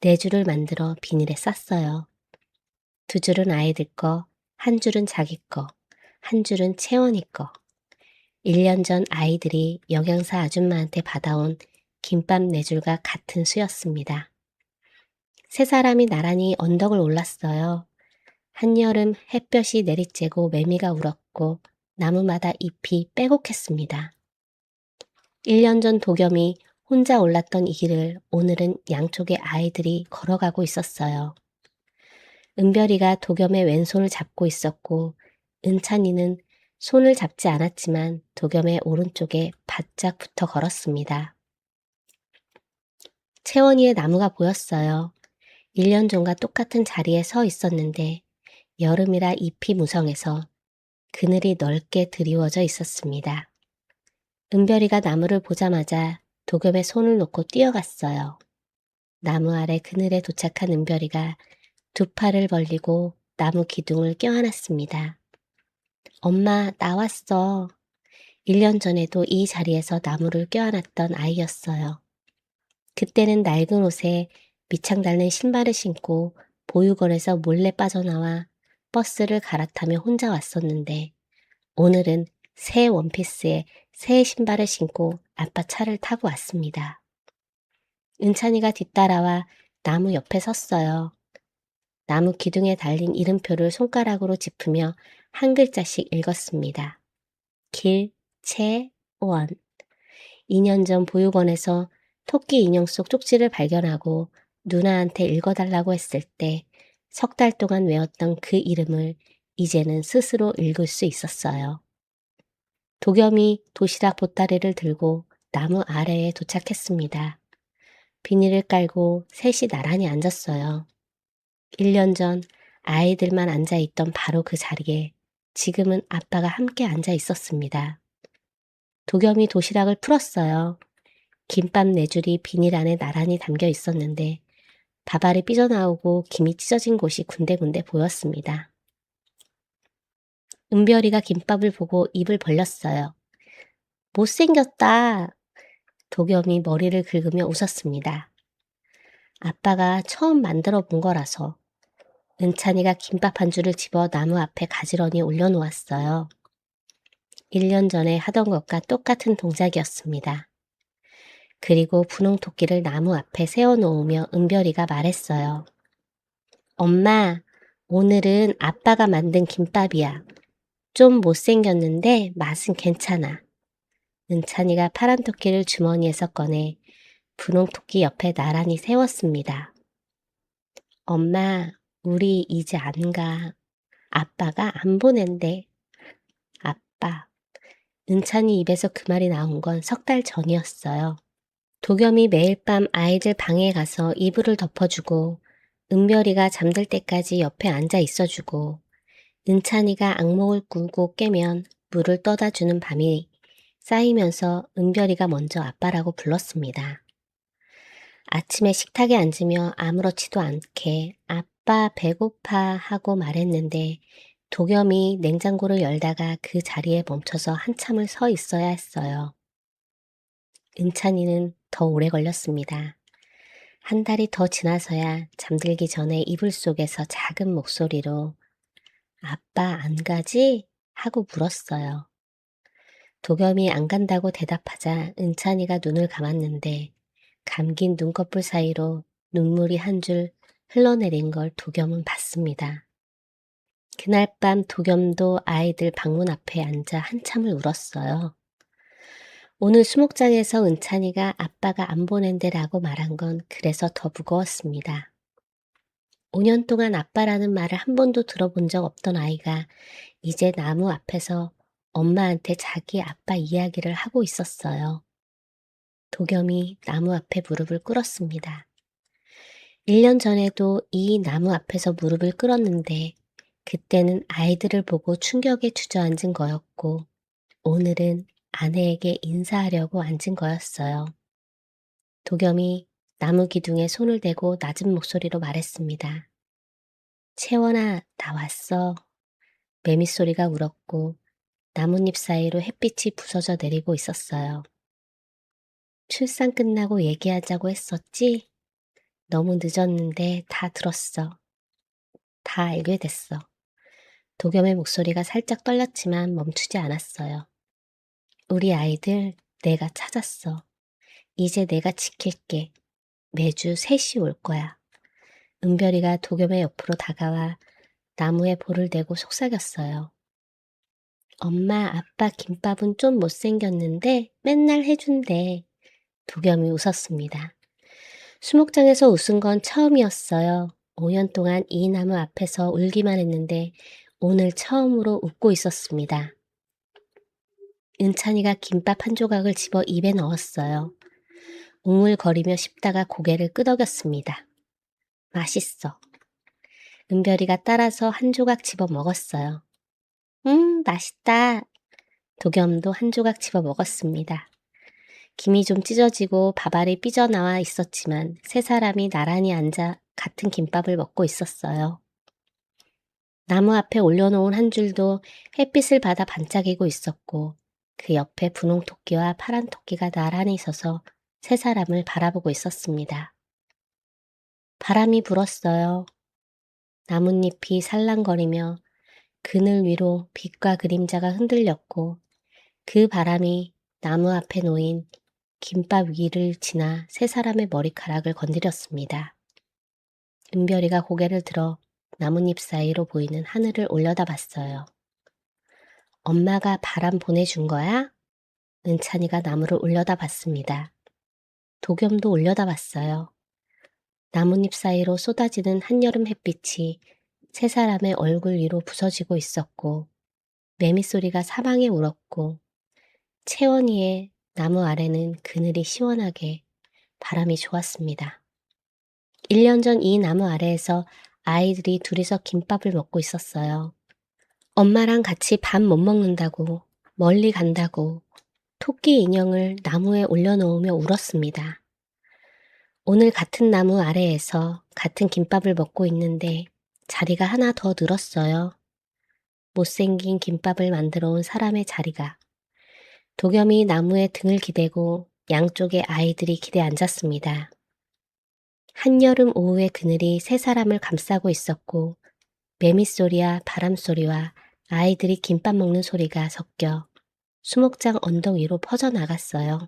4줄을 만들어 비닐에 쌌어요. 2줄은 아이들 거, 1줄은 자기 거, 1줄은 채원이 거. 1년 전 아이들이 영양사 아줌마한테 받아온 김밥 4줄과 같은 수였습니다. 세 사람이 나란히 언덕을 올랐어요. 한여름 햇볕이 내리쬐고 매미가 울었고 나무마다 잎이 빼곡했습니다. 1년 전 도겸이 혼자 올랐던 이 길을 오늘은 양쪽의 아이들이 걸어가고 있었어요. 은별이가 도겸의 왼손을 잡고 있었고 은찬이는 손을 잡지 않았지만 도겸의 오른쪽에 바짝 붙어 걸었습니다. 채원이의 나무가 보였어요. 1년 전과 똑같은 자리에 서 있었는데 여름이라 잎이 무성해서 그늘이 넓게 드리워져 있었습니다. 은별이가 나무를 보자마자 도겸의 손을 놓고 뛰어갔어요. 나무 아래 그늘에 도착한 은별이가 두 팔을 벌리고 나무 기둥을 껴안았습니다. 엄마, 나왔어. 1년 전에도 이 자리에서 나무를 껴안았던 아이였어요. 그때는 낡은 옷에 밑창 달린 신발을 신고 보육원에서 몰래 빠져나와 버스를 갈아타며 혼자 왔었는데 오늘은 새 원피스에 새 신발을 신고 아빠 차를 타고 왔습니다. 은찬이가 뒤따라와 나무 옆에 섰어요. 나무 기둥에 달린 이름표를 손가락으로 짚으며 한 글자씩 읽었습니다. 길채원. 2년 전 보육원에서 토끼 인형 속 쪽지를 발견하고 누나한테 읽어달라고 했을 때 석 달 동안 외웠던 그 이름을 이제는 스스로 읽을 수 있었어요. 도겸이 도시락 보따리를 들고 나무 아래에 도착했습니다. 비닐을 깔고 셋이 나란히 앉았어요. 1년 전 아이들만 앉아있던 바로 그 자리에 지금은 아빠가 함께 앉아 있었습니다. 도겸이 도시락을 풀었어요. 김밥 4줄이 비닐 안에 나란히 담겨 있었는데 밥알이 삐져나오고 김이 찢어진 곳이 군데군데 보였습니다. 은별이가 김밥을 보고 입을 벌렸어요. 못생겼다. 도겸이 머리를 긁으며 웃었습니다. 아빠가 처음 만들어 본 거라서. 은찬이가 김밥 한 줄을 집어 나무 앞에 가지런히 올려놓았어요. 1년 전에 하던 것과 똑같은 동작이었습니다. 그리고 분홍토끼를 나무 앞에 세워놓으며 은별이가 말했어요. 엄마, 오늘은 아빠가 만든 김밥이야. 좀 못생겼는데 맛은 괜찮아. 은찬이가 파란 토끼를 주머니에서 꺼내 분홍토끼 옆에 나란히 세웠습니다. 엄마, 우리 이제 안 가. 아빠가 안 보낸대. 아빠. 은찬이 입에서 그 말이 나온 건 석 달 전이었어요. 도겸이 매일 밤 아이들 방에 가서 이불을 덮어주고 은별이가 잠들 때까지 옆에 앉아 있어주고 은찬이가 악몽을 꾸고 깨면 물을 떠다 주는 밤이 쌓이면서 은별이가 먼저 아빠라고 불렀습니다. 아침에 식탁에 앉으며 아무렇지도 않게 아빠 배고파 하고 말했는데 도겸이 냉장고를 열다가 그 자리에 멈춰서 한참을 서 있어야 했어요. 은찬이는 더 오래 걸렸습니다. 한 달이 더 지나서야 잠들기 전에 이불 속에서 작은 목소리로 아빠 안 가지? 하고 물었어요. 도겸이 안 간다고 대답하자 은찬이가 눈을 감았는데 감긴 눈꺼풀 사이로 눈물이 한 줄 흘러내린 걸 도겸은 봤습니다. 그날 밤 도겸도 아이들 방문 앞에 앉아 한참을 울었어요. 오늘 수목장에서 은찬이가 아빠가 안 보낸대라고 말한 건 그래서 더 무거웠습니다. 5년 동안 아빠라는 말을 한 번도 들어본 적 없던 아이가 이제 나무 앞에서 엄마한테 자기 아빠 이야기를 하고 있었어요. 도겸이 나무 앞에 무릎을 꿇었습니다. 1년 전에도 이 나무 앞에서 무릎을 꿇었는데 그때는 아이들을 보고 충격에 주저앉은 거였고 오늘은 아내에게 인사하려고 앉은 거였어요. 도겸이 나무 기둥에 손을 대고 낮은 목소리로 말했습니다. 채원아, 나 왔어. 매미소리가 울었고 나뭇잎 사이로 햇빛이 부서져 내리고 있었어요. 출산 끝나고 얘기하자고 했었지? 너무 늦었는데 다 들었어. 다 알게 됐어. 도겸의 목소리가 살짝 떨렸지만 멈추지 않았어요. 우리 아이들 내가 찾았어. 이제 내가 지킬게. 매주 3시 올 거야. 은별이가 도겸의 옆으로 다가와 나무에 볼을 대고 속삭였어요. 엄마, 아빠 김밥은 좀 못생겼는데 맨날 해준대. 도겸이 웃었습니다. 수목장에서 웃은 건 처음이었어요. 5년 동안 이 나무 앞에서 울기만 했는데 오늘 처음으로 웃고 있었습니다. 은찬이가 김밥 한 조각을 집어 입에 넣었어요. 웅울거리며 씹다가 고개를 끄덕였습니다. 맛있어. 은별이가 따라서 한 조각 집어 먹었어요. 맛있다. 도겸도 한 조각 집어 먹었습니다. 김이 좀 찢어지고 밥알이 삐져나와 있었지만 세 사람이 나란히 앉아 같은 김밥을 먹고 있었어요. 나무 앞에 올려놓은 한 줄도 햇빛을 받아 반짝이고 있었고 그 옆에 분홍 토끼와 파란 토끼가 나란히 서서 세 사람을 바라보고 있었습니다. 바람이 불었어요. 나뭇잎이 살랑거리며 그늘 위로 빛과 그림자가 흔들렸고 그 바람이 나무 앞에 놓인 김밥 위를 지나 세 사람의 머리카락을 건드렸습니다. 은별이가 고개를 들어 나뭇잎 사이로 보이는 하늘을 올려다봤어요. 엄마가 바람 보내준 거야? 은찬이가 나무를 올려다봤습니다. 도겸도 올려다봤어요. 나뭇잎 사이로 쏟아지는 한여름 햇빛이 세 사람의 얼굴 위로 부서지고 있었고 매미소리가 사방에 울었고 채원이의 나무 아래는 그늘이 시원하게 바람이 좋았습니다. 1년 전 이 나무 아래에서 아이들이 둘이서 김밥을 먹고 있었어요. 엄마랑 같이 밥 못 먹는다고, 멀리 간다고 토끼 인형을 나무에 올려놓으며 울었습니다. 오늘 같은 나무 아래에서 같은 김밥을 먹고 있는데 자리가 하나 더 늘었어요. 못생긴 김밥을 만들어 온 사람의 자리가. 도겸이 나무에 등을 기대고 양쪽에 아이들이 기대 앉았습니다. 한여름 오후의 그늘이 세 사람을 감싸고 있었고 매미소리와 바람소리와 아이들이 김밥 먹는 소리가 섞여 수목장 언덕 위로 퍼져나갔어요.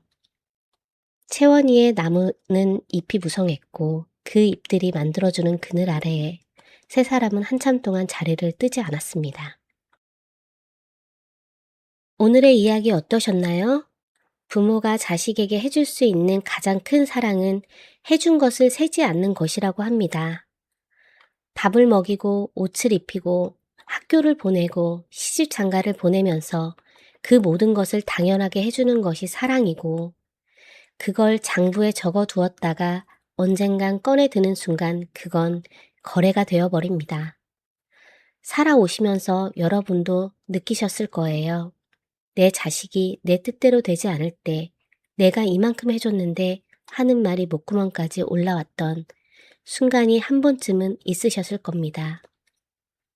채원이의 나무는 잎이 무성했고 그 잎들이 만들어주는 그늘 아래에 세 사람은 한참 동안 자리를 뜨지 않았습니다. 오늘의 이야기 어떠셨나요? 부모가 자식에게 해줄 수 있는 가장 큰 사랑은 해준 것을 세지 않는 것이라고 합니다. 밥을 먹이고 옷을 입히고 학교를 보내고 시집장가를 보내면서 그 모든 것을 당연하게 해주는 것이 사랑이고 그걸 장부에 적어두었다가 언젠간 꺼내드는 순간 그건 거래가 되어버립니다. 살아오시면서 여러분도 느끼셨을 거예요. 내 자식이 내 뜻대로 되지 않을 때 내가 이만큼 해줬는데 하는 말이 목구멍까지 올라왔던 순간이 한 번쯤은 있으셨을 겁니다.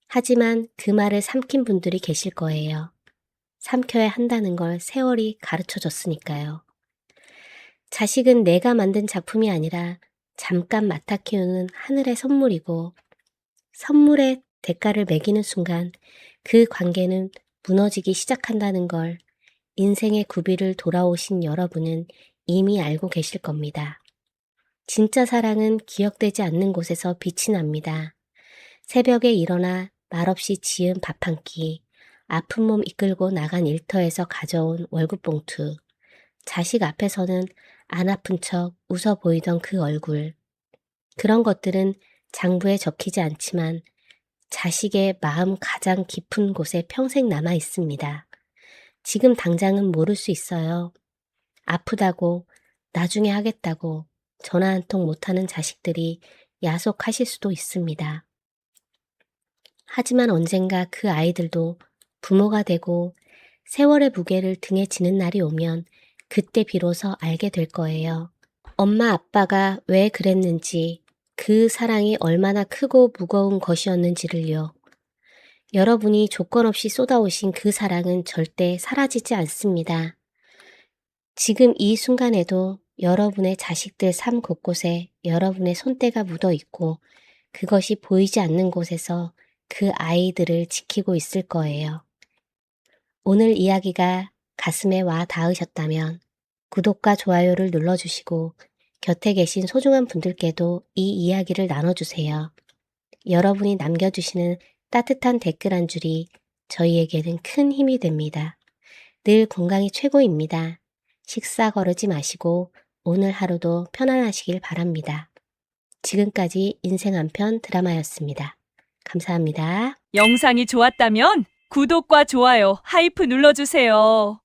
하지만 그 말을 삼킨 분들이 계실 거예요. 삼켜야 한다는 걸 세월이 가르쳐줬으니까요. 자식은 내가 만든 작품이 아니라 잠깐 맡아 키우는 하늘의 선물이고 선물의 대가를 매기는 순간 그 관계는 무너지기 시작한다는 걸 인생의 구비를 돌아오신 여러분은 이미 알고 계실 겁니다. 진짜 사랑은 기억되지 않는 곳에서 빛이 납니다. 새벽에 일어나 말없이 지은 밥 한 끼, 아픈 몸 이끌고 나간 일터에서 가져온 월급봉투, 자식 앞에서는 안 아픈 척 웃어 보이던 그 얼굴. 그런 것들은 장부에 적히지 않지만 자식의 마음 가장 깊은 곳에 평생 남아 있습니다. 지금 당장은 모를 수 있어요. 아프다고, 나중에 하겠다고 전화 한 통 못하는 자식들이 야속하실 수도 있습니다. 하지만 언젠가 그 아이들도 부모가 되고 세월의 무게를 등에 지는 날이 오면 그때 비로소 알게 될 거예요. 엄마 아빠가 왜 그랬는지, 그 사랑이 얼마나 크고 무거운 것이었는지를요. 여러분이 조건 없이 쏟아오신 그 사랑은 절대 사라지지 않습니다. 지금 이 순간에도 여러분의 자식들 삶 곳곳에 여러분의 손때가 묻어 있고 그것이 보이지 않는 곳에서 그 아이들을 지키고 있을 거예요. 오늘 이야기가 가슴에 와 닿으셨다면 구독과 좋아요를 눌러주시고 곁에 계신 소중한 분들께도 이 이야기를 나눠주세요. 여러분이 남겨주시는 따뜻한 댓글 한 줄이 저희에게는 큰 힘이 됩니다. 늘 건강이 최고입니다. 식사 거르지 마시고 오늘 하루도 편안하시길 바랍니다. 지금까지 인생 한편 드라마였습니다. 감사합니다. 영상이 좋았다면 구독과 좋아요, 하이프 눌러주세요.